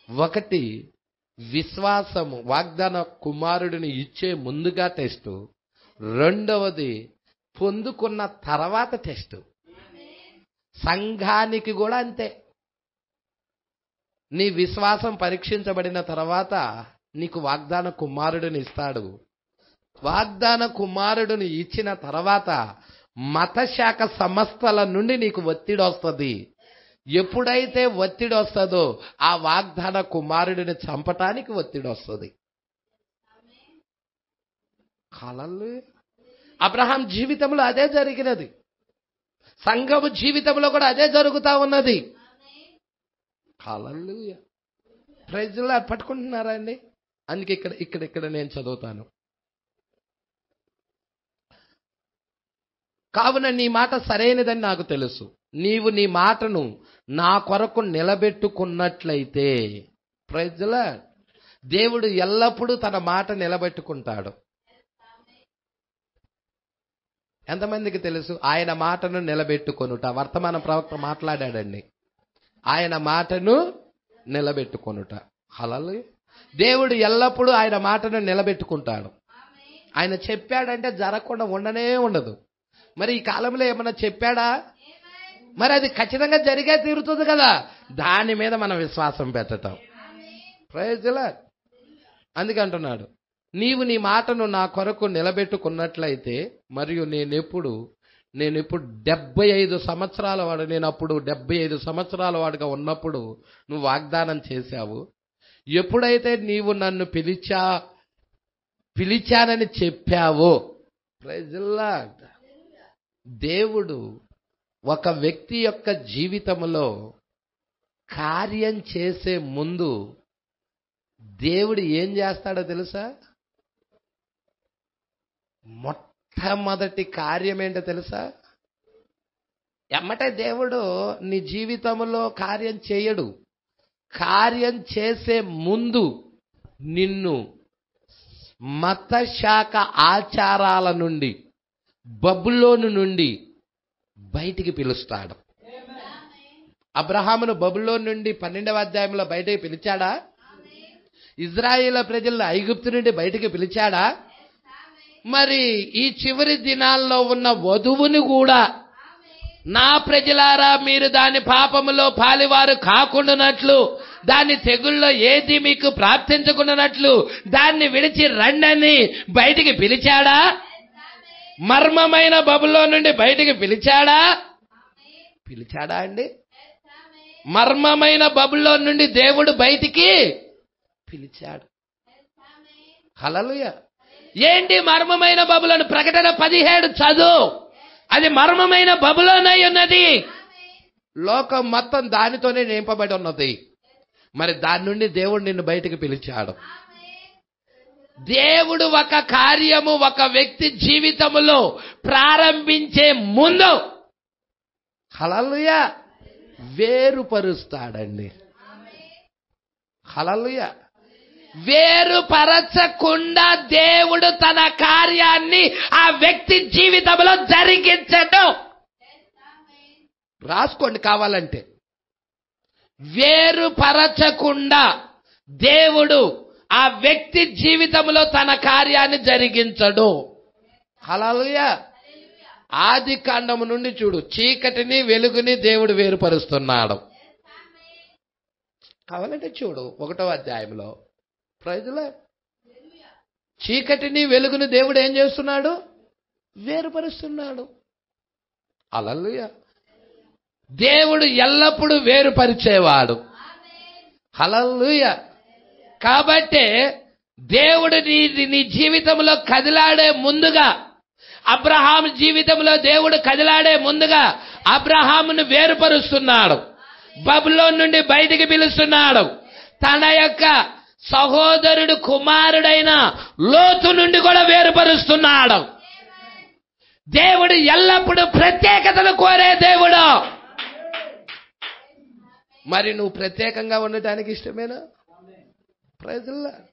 ఒకటి విశ్వాసము, వాగ్దాన కుమారుడిని ఇచ్చే ముందుగా టెస్టు. రెండవది పొందుకున్న తర్వాత టెస్టు. సంఘానికి కూడా అంతే. నీ విశ్వాసం పరీక్షించబడిన తర్వాత నీకు వాగ్దాన కుమారుడిని ఇస్తాడు. వాగ్దాన కుమారుడిని ఇచ్చిన తర్వాత మత శాఖ సంస్థల నుండి నీకు ఒత్తిడి వస్తుంది. ఎప్పుడైతే ఒత్తిడి వస్తుందో ఆ వాగ్దాన కుమారుడిని చంపటానికి ఒత్తిడి వస్తుంది. హల్లెలూయా. అబ్రహాం జీవితంలో అదే జరిగినది. సంఘము జీవితంలో కూడా అదే జరుగుతా ఉన్నది. హల్లెలూయా. Praise the Lord. పట్టుకుంటున్నారా అండి? అందుకే ఇక్కడ నేను చదువుతాను. కావున నీ మాట సరైనదని నాకు తెలుసు. నీవు నీ మాటను నా కొరకు నిలబెట్టుకున్నట్లయితే. Praise the Lord. దేవుడు ఎల్లప్పుడూ తన మాట నిలబెట్టుకుంటాడు. ఎంతమందికి తెలుసు ఆయన మాటను నిలబెట్టుకొనుట? వర్తమాన ప్రవక్త మాట్లాడాడండి. ఆయన మాటను నిలబెట్టుకొనుట. హల్లెలూయా. దేవుడు ఎల్లప్పుడూ ఆయన మాటను నిలబెట్టుకుంటాడు. ఆయన చెప్పాడంటే జరగకుండా ఉండనే ఉండదు. మరి ఈ కాలంలో ఏమన్నా చెప్పాడా? మరి అది ఖచ్చితంగా జరిగే తీరుతుంది కదా. దాని మీద మనం విశ్వాసం పెట్టటం. Praise the Lord. అందుకే అంటున్నాడు, నీవు నీ మాటను నా కొరకు నిలబెట్టుకున్నట్లయితే, మరియు నేనెప్పుడు 75 సంవత్సరాల వాడు, నేను అప్పుడు 75 సంవత్సరాల వాడుగా ఉన్నప్పుడు నువ్వు వాగ్దానం చేశావు. ఎప్పుడైతే నీవు నన్ను పిలిచానని చెప్పావో, ప్రైజ్ ది లార్డ్, దేవుడు ఒక వ్యక్తి యొక్క జీవితంలో కార్యం చేసే ముందు దేవుడు ఏం చేస్తాడో తెలుసా? మొట్టమొదటి కార్యం ఏంటో తెలుసా? ఎమ్మటే దేవుడు నీ జీవితంలో కార్యం చేయడు. కార్యం చేసే ముందు నిన్ను మత శాఖ ఆచారాల నుండి, బబులోను నుండి బయటికి పిలుస్తాడు. అబ్రహామును బబులోను నుండి 12వ అధ్యాయంలో బయటికి పిలిచాడా? ఇజ్రాయేల్ ప్రజలను ఐగుప్తు నుండి బయటికి పిలిచాడా? మరి ఈ చివరి దినాల్లో ఉన్న వధువుని కూడా, నా ప్రజలారా మీరు దాని పాపములో పాలివారు కాకుండానట్లు, దాని తెగుల్లో ఏది మీకు ప్రాప్తించకుండానట్లు దాన్ని విడిచి రండని బయటికి పిలిచాడా? మర్మమైన బబులో నుండి బయటికి పిలిచాడా? పిలిచాడా అండి? మర్మమైన బబులో నుండి దేవుడు బయటికి పిలిచాడు. హల్లెలూయా. ఏంటి మర్మమైన బబులోను? ప్రకటన 17 చదువు. అది మర్మమైన బబులోనై ఉన్నది. లోకం మొత్తం దానితోనే నింపబడి ఉన్నది. మరి దాని నుండి దేవుడు నిన్ను బయటికి పిలిచాడు. దేవుడు ఒక కార్యము ఒక వ్యక్తి జీవితములో ప్రారంభించే ముందు హల్లెలూయా వేరుపరుస్తాడండి. హల్లెలూయా. వేరుపరచకుండా దేవుడు తన కార్యాన్ని ఆ వ్యక్తి జీవితంలో జరిగించడు. రాసుకోండి కావాలంటే. వేరుపరచకుండా దేవుడు ఆ వ్యక్తి జీవితంలో తన కార్యాన్ని జరిగించడు. హల్లెలూయా. ఆది కాండము నుండి చూడు, చీకటిని వెలుగుని దేవుడు వేరుపరుస్తున్నాడు. కావాలంటే చూడు 1వ అధ్యాయంలో. Praise the Lord. చీకటిని వెలుగుని దేవుడు ఏం చేస్తున్నాడు? వేరుపరుస్తున్నాడు. హల్లెలూయా. దేవుడు ఎల్లప్పుడూ వేరుపరిచేవాడు. హల్లెలూయా. కాబట్టి దేవుడు నీ జీవితంలో కదిలాడే ముందుగా, అబ్రహాము జీవితంలో దేవుడు కదిలాడే ముందుగా అబ్రహామును వేరుపరుస్తున్నాడు. బబులోను నుండి బయటికి పిలుస్తున్నాడు. తన యొక్క సహోదరుడు కుమారుడైన లోతు నుండి కూడా వేరుపరుస్తున్నాడు. దేవుడు ఎల్లప్పుడూ ప్రత్యేకతను కోరే దేవుడు. మరి నువ్వు ప్రత్యేకంగా ఉండటానికి ఇష్టమేనా? Praise the Lord.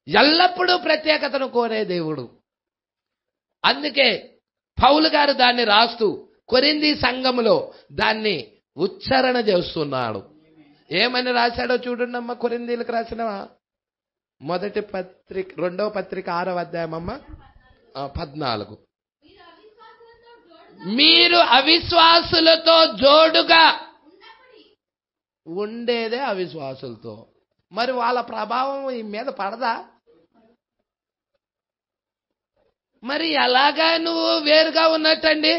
ఎల్లప్పుడూ ప్రత్యేకతను కోరే దేవుడు. అందుకే పౌలు గారు దాన్ని రాస్తూ కొరింథీ సంఘములో దాన్ని ఉచ్చారణ చేస్తున్నాడు. ఏమని రాశాడో చూడండి అమ్మ. కొరింథీలకు రాసిన 2వ పత్రిక 6వ అధ్యాయం అమ్మ 14. మీరు అవిశ్వాసులతో జోడుగా ఉండేదే అవిశ్వాసులతో. మరి వాళ్ళ ప్రభావం ఈ మీద పడదా? మరి ఎలాగా నువ్వు వేరుగా ఉన్నట్టండి?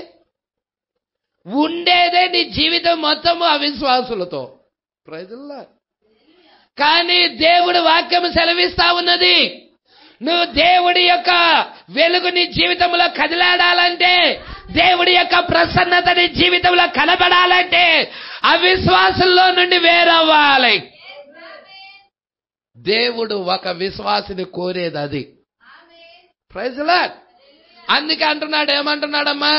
ఉండేదే నీ జీవితం మొత్తము అవిశ్వాసులతో. Praise the lord. కానీ దేవుడి వాక్యం సెలవిస్తా ఉన్నది, నువ్వు దేవుడి యొక్క వెలుగు నీ జీవితంలో కదిలాడాలంటే, దేవుడి యొక్క ప్రసన్నత నీ జీవితంలో కనబడాలంటే అవిశ్వాసుల్లో నుండి వేరవ్వాలి. దేవుడు ఒక విశ్వాసిని కోరేది అది. Praise the Lord. అందుకే అంటున్నాడు, ఏమంటున్నాడమ్మా?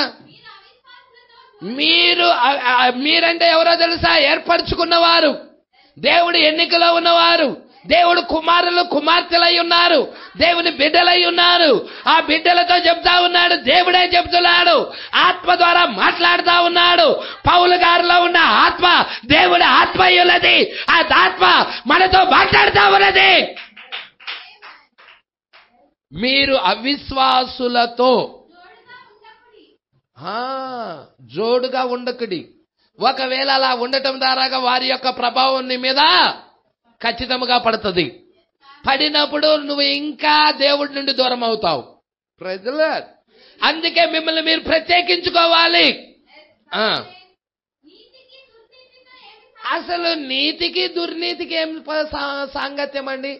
మీరంటే ఎవరో తెలుసా? ఏర్పరచుకున్నవారు, దేవుడు ఎన్నికలో ఉన్నవారు, దేవుడు కుమారులు కుమార్తెలై ఉన్నారు, దేవుని బిడ్డలై ఉన్నారు. ఆ బిడ్డలతో చెప్తా ఉన్నాడు, దేవుడే చెప్తున్నాడు, ఆత్మ ద్వారా మాట్లాడుతా ఉన్నాడు. పౌలు గారిలో ఉన్న ఆత్మ దేవుడి ఆత్మ ఉన్నది. ఆ ఆత్మ మనతో మాట్లాడుతా ఉన్నది. మీరు అవిశ్వాసులతో జోడుగా ఉండకుడి. ఒకవేళ అలా ఉండటం ద్వారాగా వారి యొక్క ప్రభావం నీ మీద ఖచ్చితంగా పడుతుంది. పడినప్పుడు నువ్వు ఇంకా దేవుడి నుండి దూరం అవుతావు. ప్రజలు, అందుకే మిమ్మల్ని మీరు ప్రత్యేకించుకోవాలి. అసలు నీతికి దుర్నీతికి ఏం సాంగత్యం అండి?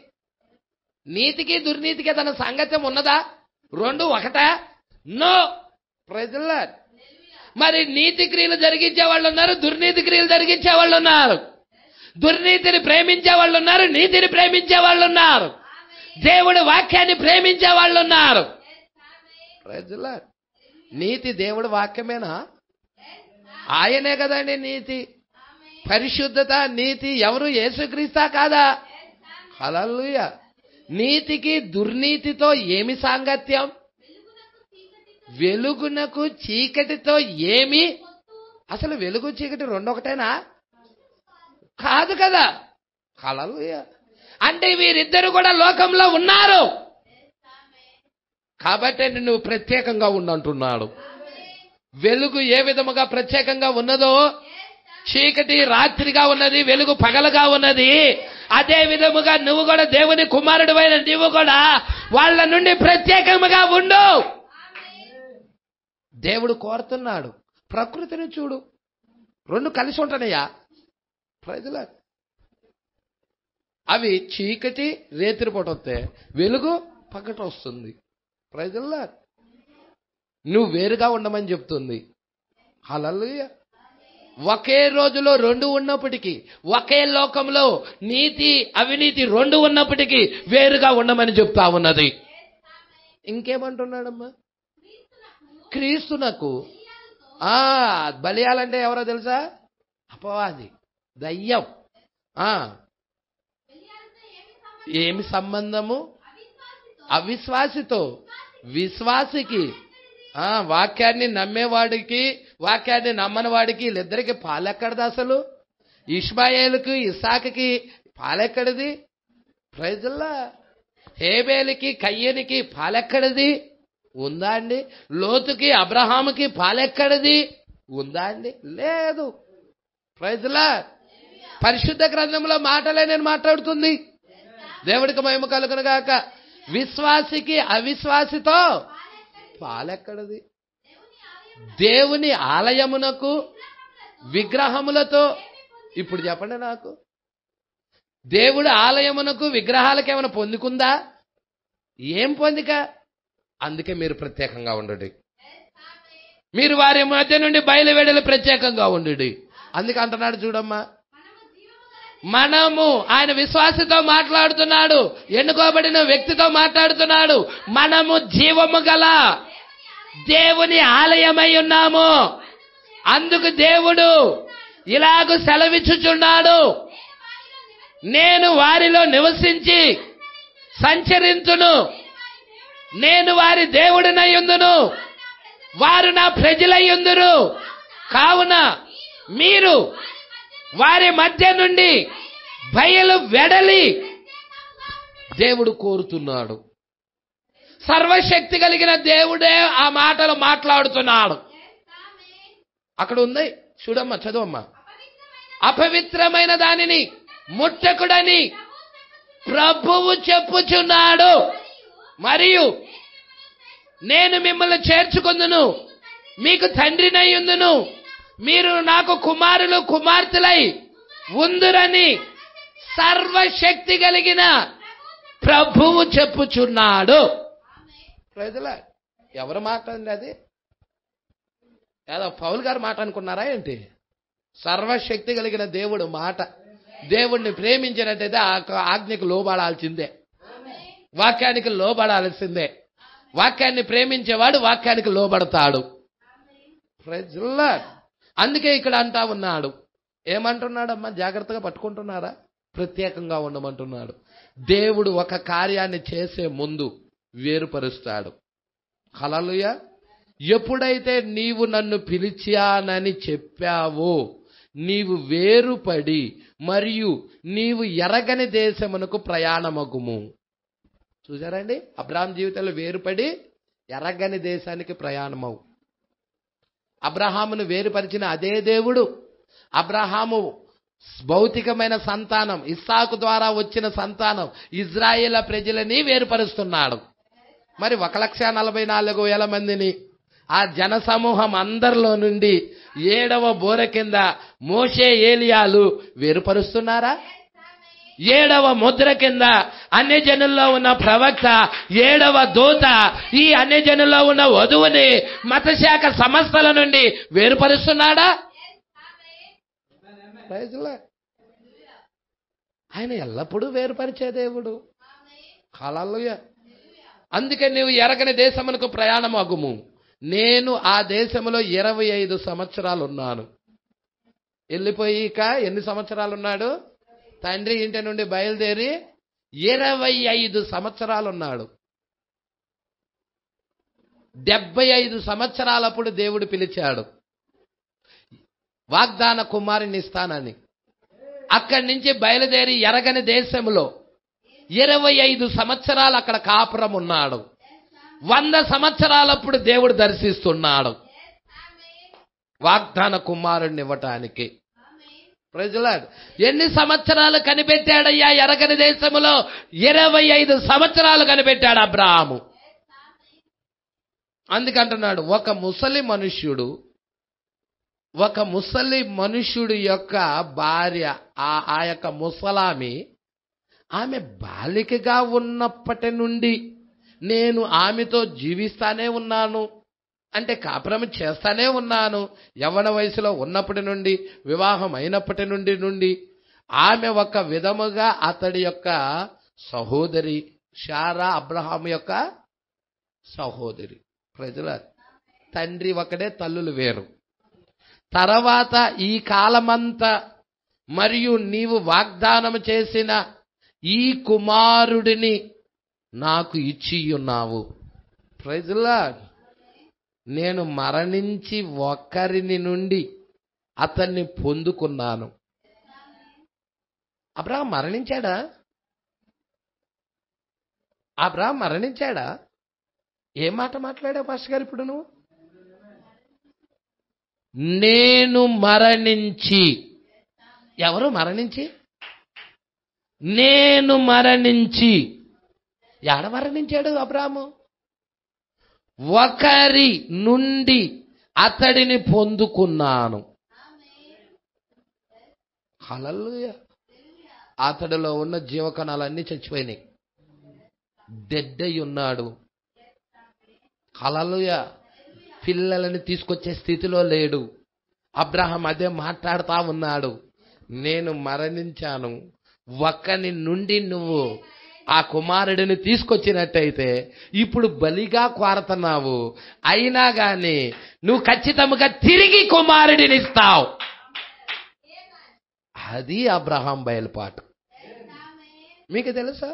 నీతికి దుర్నీతికి ఏదైనా సాంగత్యం ఉన్నదా? రెండు ఒకటా? నో. ప్రజల, మరి నీతి క్రియలు జరిగించే వాళ్ళు ఉన్నారు, దుర్నీతి క్రియలు జరిగించే వాళ్ళు ఉన్నారు. దుర్నీతిని ప్రేమించే వాళ్ళు ఉన్నారు, నీతిని ప్రేమించే వాళ్ళు ఉన్నారు. దేవుడి వాక్యాన్ని ప్రేమించే వాళ్ళు ఉన్నారు. ప్రజల, నీతి దేవుడి వాక్యమేనా? ఆయనే కదండి నీతి. పరిశుద్ధత, నీతి ఎవరు? యేసుక్రీస్తా కాదా? హల్లెలూయా. నీతికి దుర్నీతితో ఏమి సాంగత్యం? వెలుగునకు చీకటితో ఏమి? అసలు వెలుగు చీకటి రెండొకటేనా? కాదు కదా. హల్లెలూయా. అంటే వీరిద్దరు కూడా లోకంలో ఉన్నారు కాబట్టి నువ్వు ప్రత్యేకంగా ఉండంటున్నాడు. వెలుగు ఏ విధముగా ప్రత్యేకంగా ఉన్నదో, చీకటి రాత్రిగా ఉన్నది, వెలుగు పగలుగా ఉన్నది. అదే విధముగా నువ్వు కూడా దేవుని కుమారుడివైన నీవు కూడా వాళ్ళ నుండి ప్రత్యేకంగా ఉండు. దేవుడు కోరుతున్నాడు. ప్రకృతిని చూడు, రెండు కలిసి ఉంటున్నాయా? ప్రజల, అవి చీకటి రేతిరిపూట వస్తే, వెలుగు పగట వస్తుంది. ప్రజల, నువ్వు వేరుగా ఉండమని చెప్తుంది. హల్లెలూయా. ఒకే రోజులో రెండు ఉన్నప్పటికీ, ఒకే లోకంలో నీతి అవినీతి రెండు ఉన్నప్పటికీ వేరుగా ఉండమని చెప్తా ఉన్నది. ఇంకేమంటున్నాడమ్మా? క్రీస్తునకు బలియాలంటే ఎవరో తెలుసా? అపవాది, దయ్యం. ఏమి సంబంధము? అవిశ్వాసితో విశ్వాసికి, వాక్యాన్ని నమ్మేవాడికి వాక్యాన్ని నమ్మని వాడికి వీళ్ళిద్దరికి పాలెక్కడది? అసలు ఇష్మాయేలుకి ఇస్సాకుకి పాలెక్కడిది? ప్రజల్లా, హేబేలుకి కయ్యనికి పాలెక్కడిది? ఉందా అండి? లోతుకి అబ్రహాముకి పాలెక్కడిది? ఉందా అండి? లేదు. ప్రజల్లా, పరిశుద్ధ గ్రంథంలో మాటలే నేను మాట్లాడుతుంది. దేవుడికి మహిమ కలుగును గాక. విశ్వాసికి అవిశ్వాసితో పాలెక్కడిది? దేవుని ఆలయమునకు విగ్రహములతో. ఇప్పుడు చెప్పండి నాకు, దేవుడి ఆలయమునకు విగ్రహాలకు ఏమైనా పొందుకుందా? ఏం పొందిక? అందుకే మీరు ప్రత్యేకంగా ఉండండి. మీరు వారి మధ్య నుండి బయలువెడలు ప్రత్యేకంగా ఉండండి. అందుకే అంటున్నాడు చూడమ్మా, మనము, ఆయన విశ్వాసతో మాట్లాడుతున్నాడు, ఎన్నుకోబడిన వ్యక్తితో మాట్లాడుతున్నాడు. మనము జీవము గల దేవుని ఆలయమై ఉన్నాము. అందుకు దేవుడు ఇలాగ సెలవిచ్చుచున్నాడు, నేను వారిలో నివసించి సంచరించును, నేను వారి దేవుడినై ఉందును, వారు నా ప్రజలై ఉందురు. కావున మీరు వారి మధ్య నుండి బయలు వెడలి దేవుడు కోరుతున్నాడు. సర్వశక్తి కలిగిన దేవుడే ఆ మాటలు మాట్లాడుతున్నాడు. అక్కడ ఉంది చూడమ్మా, చదువమ్మా. అపవిత్రమైన దానిని ముట్టకుడని ప్రభువు చెప్పుచున్నాడు, మరియు నేను మిమ్మల్ని చేర్చుకుందును, మీకు తండ్రినై ఉందును, మీరు నాకు కుమారులు కుమార్తెలై ఉందురని సర్వశక్తి కలిగిన ప్రభువు చెప్పుచున్నాడు. ప్రజలా, ఎవరు మాట్లాడింది? అది ఏదో పౌలు గారు మాట అనుకున్నారా ఏంటి? సర్వశక్తి కలిగిన దేవుడు మాట. దేవుడిని ప్రేమించినట్టయితే ఆ ఆజ్ఞకు లోబడాల్సిందే, వాక్యానికి లోబడాల్సిందే. వాక్యాన్ని ప్రేమించేవాడు వాక్యానికి లోబడతాడు. ప్రజలా, అందుకే ఇక్కడ అంటా ఉన్నాడు. ఏమంటున్నాడమ్మా? జాగ్రత్తగా పట్టుకుంటున్నారా? ప్రత్యేకంగా ఉండమంటున్నాడు. దేవుడు ఒక కార్యాన్ని చేసే ముందు వేరుపరుస్తాడు. హల్లెలూయా. ఎప్పుడైతే నీవు నన్ను పిలిచానని చెప్పావో, నీవు వేరుపడి మరియు నీవు ఎరగని దేశమునకు ప్రయాణమగుము. చూసారండి, అబ్రహాం జీవితంలో వేరుపడి ఎరగని దేశానికి ప్రయాణమవు. అబ్రహామును వేరుపరిచిన అదే దేవుడు అబ్రహాము భౌతికమైన సంతానం ఇస్సాకు ద్వారా వచ్చిన సంతానం ఇజ్రాయేల్ ప్రజలని వేరుపరుస్తున్నాడు. మరి 1,44,000 మందిని ఆ జన సమూహం అందరిలో నుండి 7వ బోర కింద మోషే ఏలియాలు వేరుపరుస్తున్నారా? 7వ ముద్ర కింద అన్యజనుల్లో ఉన్న ప్రవక్త 7వ దూత ఈ అన్యజనుల్లో ఉన్న వధువుని మతశాఖ సంస్థల నుండి వేరుపరుస్తున్నాడా? ఆయన ఎల్లప్పుడూ వేరుపరిచే దేవుడు. హల్లెలూయా. అందుకే నీవు ఎరగని దేశమునకు ప్రయాణం అగుము. నేను ఆ దేశంలో 25 సంవత్సరాలు ఉన్నాను. వెళ్ళిపోయిక ఎన్ని సంవత్సరాలు ఉన్నాడు? తండ్రి ఇంటి నుండి బయలుదేరి 25 సంవత్సరాలు ఉన్నాడు. 75 సంవత్సరాలప్పుడు దేవుడు పిలిచాడు వాగ్దాన కుమారుని ఇస్తానని. అక్కడి నుంచి బయలుదేరి ఎరగని దేశంలో 25 సంవత్సరాలు అక్కడ కాపురం ఉన్నాడు. 100 సంవత్సరాలప్పుడు దేవుడు దర్శిస్తున్నాడు వాగ్దాన కుమారుణ్ణి ఇవ్వటానికి. Praise the Lord. ఎన్ని సంవత్సరాలు కనిపెట్టాడయ్యా ఎరగని దేశంలో? 25 సంవత్సరాలు కనిపెట్టాడు అబ్రాహాము. అందుకంటున్నాడు ఒక ముసలి మనుష్యుడు యొక్క భార్య, ఆ యొక్క ముసలామి, ఆమె బాలికగా ఉన్నప్పటి నుండి నేను ఆమెతో జీవిస్తానే ఉన్నాను, అంటే కాపురం చేస్తానే ఉన్నాను. యవ్వన వయసులో ఉన్నప్పటి నుండి, వివాహం అయినప్పటి నుండి ఆమె ఒక విధముగా అతడి యొక్క సహోదరి. శారా అబ్రహాము యొక్క సహోదరి. ప్రజల తండ్రి ఒకడే, తల్లులు వేరు. తర్వాత ఈ కాలమంతా మరియు నీవు వాగ్దానం చేసిన ఈ కుమారుడిని నాకు ఇచ్చి ఉన్నావు. Praise the Lord. నేను మరణించి ఒకరిని నుండి అతన్ని పొందుకున్నాను. అబ్రహాం మరణించాడా? అబ్రహాం మరణించాడా? ఏం మాట మాట్లాడా పాస్టర్ గారు ఇప్పుడు నువ్వు? నేను మరణించి. ఎవరు మరణించి? నేను మరణించి. ఎక్కడ మరణించాడు అబ్రాహాము? ఒకరి నుండి అతడిని పొందుకున్నాను. హల్లెలూయా. అతడిలో ఉన్న జీవకణాలన్నీ చచ్చిపోయినాయి. డెడ్ అయి ఉన్నాడు. హల్లెలూయా. పిల్లలని తీసుకొచ్చే స్థితిలో లేడు. అబ్రహాం అదే మాట్లాడుతా ఉన్నాడు. నేను మరణించాను, ఒక్కని నుండి నువ్వు ఆ కుమారుడిని తీసుకొచ్చినట్టయితే ఇప్పుడు బలిగా కోరుతున్నావు, అయినా గాని నువ్వు ఖచ్చితంగా తిరిగి కుమారుడిని ఇస్తావు. అది అబ్రహాం బయలుపాటు. మీకు తెలుసా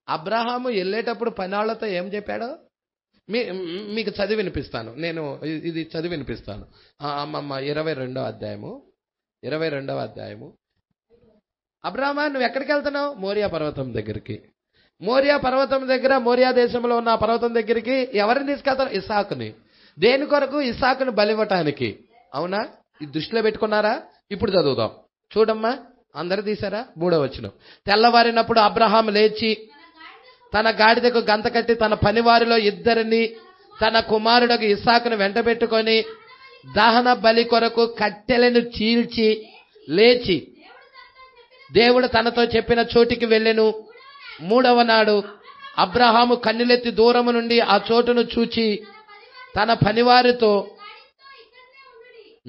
అబ్రహాము వెళ్ళేటప్పుడు పనాళ్లతో ఏం చెప్పాడో? మీకు చదివి వినిపిస్తాను. నేను ఇది చదివి వినిపిస్తాను. అమ్మమ్మ 22వ అధ్యాయము. అబ్రహామా, నువ్వు ఎక్కడికి వెళ్తున్నావు? మోరియా పర్వతం దగ్గరికి. మోరియా పర్వతం దగ్గర, మోరియా దేశంలో ఉన్న పర్వతం దగ్గరికి ఎవరిని తీసుకెళ్తారు? ఇస్సాకుని. దేని కొరకు? ఇస్సాకుని బలివ్వటానికి. అవునా? ఇది దృష్టిలో పెట్టుకున్నారా? ఇప్పుడు చదువుదాం. చూడమ్మా, అందరు తీసారా? 3వ వచనం. తెల్లవారినప్పుడు అబ్రహాం లేచి తన గాడిదకు గంత కట్టి తన పనివారిలో 2 తన కుమారుడికి ఇస్సాకును వెంట పెట్టుకొని దహన బలి కొరకు కట్టెలను చీల్చి లేచి దేవుడు తనతో చెప్పిన చోటికి వెళ్ళెను. 3వ నాడు అబ్రహాము కన్నులెత్తి దూరము నుండి ఆ చోటును చూచి తన పనివారితో,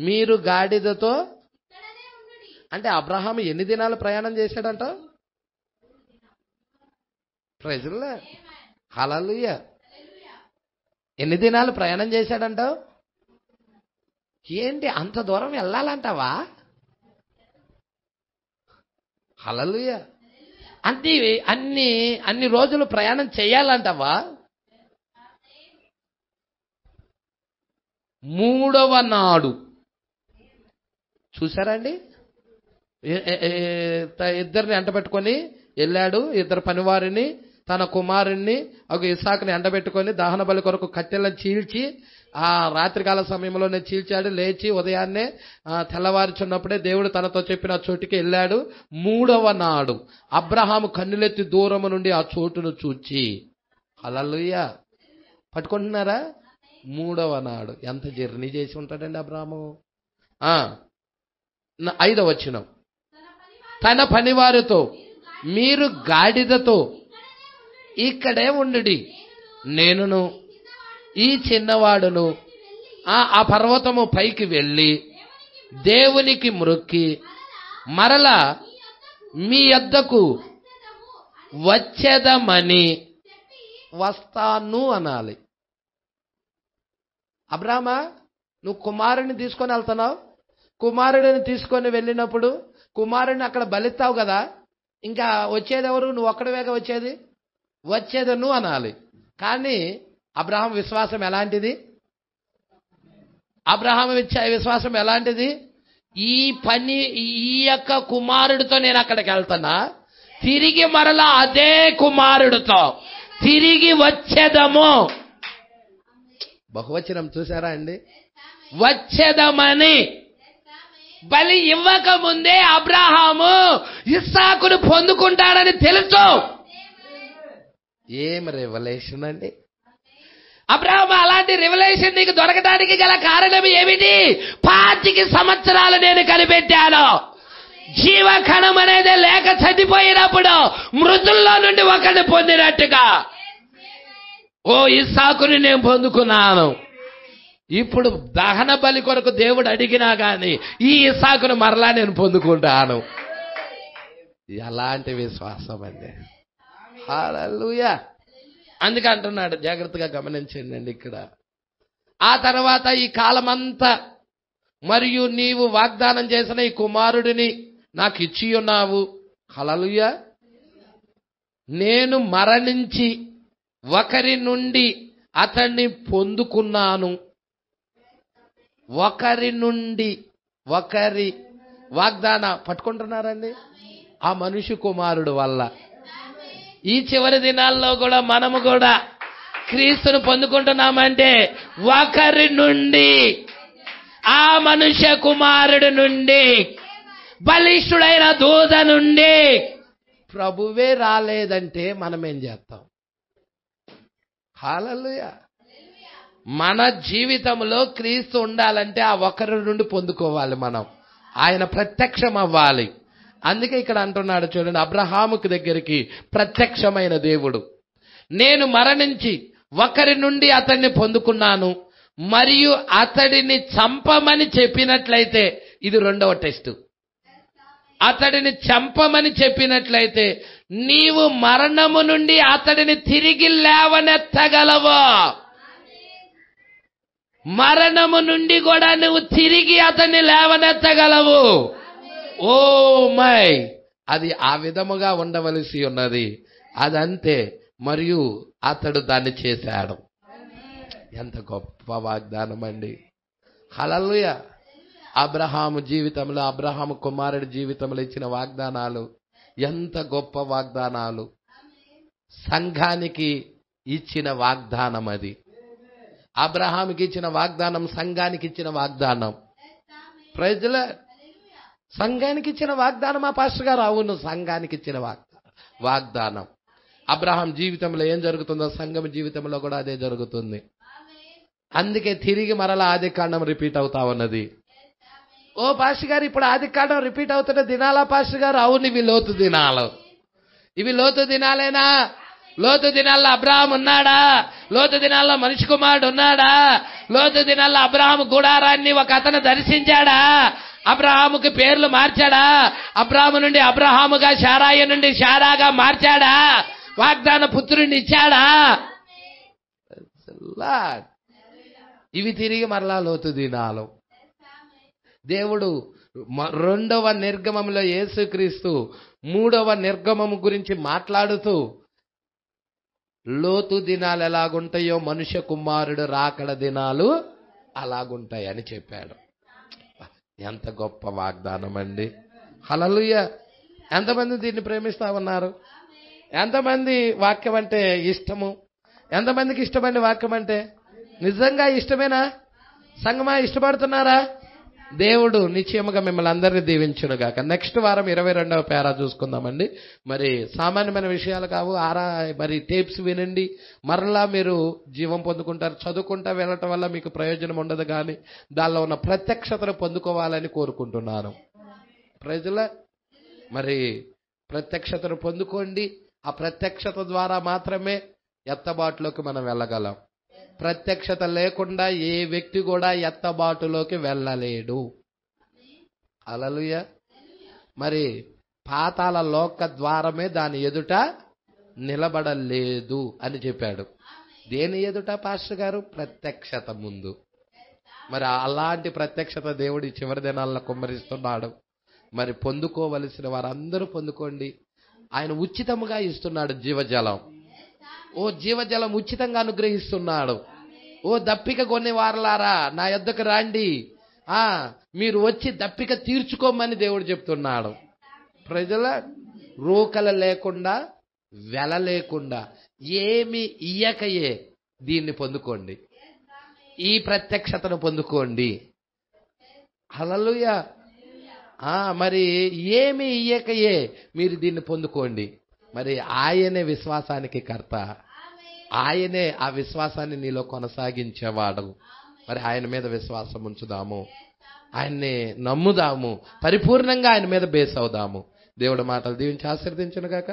మీరు గాడిదతో, అంటే అబ్రహాము ఎన్ని దినాలు ప్రయాణం చేశాడంట? Praise the Lord. హల్లెలూయా. ఎన్ని దినాలు ప్రయాణం చేశాడంటావు? ఏంటి అంత దూరం వెళ్ళాలంటావా? హల్లెలూయా. అన్ని రోజులు ప్రయాణం చేయాలంటావా? 3వ నాడు చూసారండి, ఇద్దరిని ఎంట పెట్టుకొని వెళ్ళాడు. 2 పనివారిని తన కుమారుణ్ణి ఒక ఇస్సాకుని ఎండబెట్టుకొని దహన బలి కొరకు కట్టెలను చీల్చి ఆ రాత్రికాల సమయంలోనే చీల్చాడు. లేచి ఉదయాన్నే తెల్లవారుచున్నప్పుడే దేవుడు తనతో చెప్పిన చోటుకి వెళ్ళాడు. 3వ నాడు అబ్రహాము కన్నులెత్తి దూరము నుండి ఆ చోటును చూచి, హల్లెలూయా, పట్టుకుంటున్నారా? 3వ నాడు ఎంత జర్నీ చేసి ఉంటాడండి అబ్రహాము. 5వ వచనం, తన పనివారితో మీరు గాడిదతో ఇక్కడే ఉండుడి, నేనును ఈ చిన్నవాడును ఆ పర్వతము పైకి వెళ్ళి దేవునికి మ్రొక్కి మరలా మీ యొద్దకు వచ్చేదమని వస్తాను అనాలి. అబ్రామా, నువ్వు కుమారుని తీసుకొని వెళ్తున్నావు. కుమారుడిని తీసుకొని వెళ్ళినప్పుడు కుమారుడిని అక్కడ బలిస్తావు కదా, ఇంకా వచ్చేది ఎవరు? నువ్వు ఒక్కడవేగా వచ్చేది. వచ్చేది నువ్వు అనాలి. కానీ అబ్రహాం విశ్వాసం ఎలాంటిది? అబ్రహాం విశ్వాసం ఎలాంటిది? ఈ యొక్క కుమారుడితో నేను అక్కడికి వెళ్తున్నా, తిరిగి మరలా అదే కుమారుడితో తిరిగి వచ్చేదము. బహువచనం చూసారా అండి? వచ్చేదమని. బలి ఇవ్వక ముందే అబ్రహాము ఇస్సాకును పొందుకుంటాడని తెలుసు. ఏం రెవల్యూషన్ అండి! అబ్రహాము, అలాంటి రెవల్యూషన్ నీకు దొరకడానికి గల కారణం ఏమిటి? 25 సంవత్సరాలు నేను కనిపెట్టాను. జీవకణం అనేది లేక చనిపోయినప్పుడు మృతుల్లో నుండి ఒకరిని పొందినట్టుగా ఓ ఇస్సాకుని నేను పొందుకున్నాను. ఇప్పుడు దహన బలి కొరకు దేవుడు అడిగినా గాని ఈ ఇస్సాకును మరలా నేను పొందుకుంటాను. ఎలాంటి విశ్వాసం అండి! హల్లెలూయా. అందుకే అంటున్నాడు, జాగ్రత్తగా గమనించండి ఇక్కడ. ఆ తర్వాత ఈ కాలమంతా మరియు నీవు వాగ్దానం చేసిన ఈ కుమారుడిని నాకు ఇచ్చి ఉన్నావు. హల్లెలూయా. నేను మరణించి ఒకరి నుండి అతన్ని పొందుకున్నాను. ఒకరి నుండి ఒకరి వాగ్దాన పట్టుకుంటున్నారండి ఆ మనిషి కుమారుడు వల్ల. ఈ చివరి దినాల్లో కూడా మనము కూడా క్రీస్తును పొందుకుంటున్నామంటే ఒకరి నుండి, ఆ మనుష్య కుమారుడు నుండి, బలిష్ఠుడైన దూత నుండి. ప్రభువే రాలేదంటే మనం ఏం చేస్తాం? హల్లెలూయా. మన జీవితంలో క్రీస్తు ఉండాలంటే ఆ ఒకరి నుండి పొందుకోవాలి మనం. ఆయన ప్రత్యక్షం అవ్వాలి. అందుకే ఇక్కడ అంటున్నాడు చూడండి, అబ్రహాముకి దగ్గరికి ప్రత్యక్షమైన దేవుడు, నేను మరణించి ఒకరి నుండి అతన్ని పొందుకున్నాను మరియు అతడిని చంపమని చెప్పినట్లయితే, ఇది 2వ టెస్ట్. అతడిని చంపమని చెప్పినట్లయితే నీవు మరణము నుండి అతడిని తిరిగి లేవనెత్తగలవు. మరణము నుండి కూడా నువ్వు తిరిగి అతన్ని లేవనెత్తగలవు. ఓ మై, అది ఆ విధముగా ఉండవలసి ఉన్నది. అదంతే. మరియు అతడు దాన్ని చేశాడు. ఎంత గొప్ప వాగ్దానం అండి! హల్లెలూయా. అబ్రహాము జీవితంలో, అబ్రహాము కుమారుడి జీవితంలో ఇచ్చిన వాగ్దానాలు ఎంత గొప్ప వాగ్దానాలు! సంఘానికి ఇచ్చిన వాగ్దానం అది. అబ్రహాముకి ఇచ్చిన వాగ్దానం సంఘానికి ఇచ్చిన వాగ్దానం. ప్రజల సంఘానికి ఇచ్చిన వాగ్దానం ఆ పాస్టర్ గారు. అవును, సంఘానికి ఇచ్చిన వాగ్దానం. అబ్రహాం జీవితంలో ఏం జరుగుతుందో సంఘం జీవితంలో కూడా అదే జరుగుతుంది. అందుకే తిరిగి మరలా ఆదికాండం రిపీట్ అవుతా ఉన్నది. ఓ పాస్టర్ గారు, ఇప్పుడు ఆదికాండం రిపీట్ అవుతున్న దినాలా పాస్టర్ గారు? అవును, ఇవి లోతు దినాలు. ఇవి లోతు దినాలేనా? లోతు దినాల్లో అబ్రహాం ఉన్నాడా? లోతు దినాల్లో మనిషి కుమారుడు ఉన్నాడా? లోతు దినాల్లో అబ్రహాము గుడారాన్ని ఒక అతను దర్శించాడా? అబ్రహాముకి పేర్లు మార్చాడా? అబ్రహాము నుండి అబ్రహాముగా, శారాయి నుండి శారాగా మార్చాడా? వాగ్దాన పుత్రుడిని ఇచ్చాడా? ఇవి తిరిగి మరలా లోతు దినాలు. దేవుడు 2వ నిర్గమంలో యేసుక్రీస్తు 3వ నిర్గమము గురించి మాట్లాడుతూ లోతు దినాలు ఎలాగుంటాయో మనుష్య కుమారుడు రాకడ దినాలు అలాగుంటాయని చెప్పాడు. ఎంత గొప్ప వాగ్దానం అండి! హల్లెలూయా. ఎంతమంది దీన్ని ప్రేమిస్తా ఉన్నారు? ఎంతమంది వాక్యం అంటే ఇష్టము? ఎంతమందికి ఇష్టమండి వాక్యం అంటే? నిజంగా ఇష్టమేనా? సంగమా ఇష్టపడుతున్నారా? దేవుడు నిశ్చయముగా మిమ్మల్ని అందరినీ దీవించునుగాక. నెక్స్ట్ వారం 22వ పేరా చూసుకుందామండి. మరి సామాన్యమైన విషయాలు కావు. మరి టేప్స్ వినండి, మరలా మీరు జీవం పొందుకుంటారు. చదువుకుంటా వెళ్ళటం వల్ల మీకు ప్రయోజనం ఉండదు, కానీ దానిలో ఉన్న ప్రత్యక్షతను పొందుకోవాలని కోరుకుంటున్నాను. ప్రజల మరి ప్రత్యక్షతను పొందుకోండి. ఆ ప్రత్యక్షత ద్వారా మాత్రమే ఎత్తబాటులోకి మనం వెళ్ళగలం. ప్రత్యక్షత లేకుండా ఏ వ్యక్తి కూడా ఎత్తబాటులోకి వెళ్ళలేడు. హల్లెలూయా. మరి పాతాళ లోక ద్వారమే దాని ఎదుట నిలబడలేదు అని చెప్పాడు. దేని ఎదుట పాస్టర్ గారు? ప్రత్యక్షత ముందు. మరి అలాంటి ప్రత్యక్షత దేవుడి చివరి దినాల్లో కుమ్మరిస్తున్నాడు. మరి పొందుకోవలసిన వారందరూ పొందుకోండి. ఆయన ఉచితముగా ఇస్తున్నాడు జీవజలం. ఓ జీవజలం ఉచితంగా అనుగ్రహిస్తున్నాడు. ఓ దప్పిక కొన్ని వారలారా నా యొద్దకు రండి, మీరు వచ్చి దప్పిక తీర్చుకోమని దేవుడు చెప్తున్నాడు. ప్రజల రోకల లేకుండా, వెల లేకుండా, ఏమి ఇయ్యకయే దీన్ని పొందుకోండి. ఈ ప్రత్యక్షతను పొందుకోండి. హల్లెలూయా. మరి ఏమి ఇయ్యకయే మీరు దీన్ని పొందుకోండి. మరి ఆయనే విశ్వాసానికి కర్త. ఆయనే ఆ విశ్వాసాన్ని నీలో కొనసాగించేవాడు. మరి ఆయన మీద విశ్వాసం ఉంచుదాము, ఆయన్ని నమ్ముదాము, పరిపూర్ణంగా ఆయన మీద బేస్ అవుదాము. దేవుడి మాటలు దీవించి ఆశీర్వదించును గాక.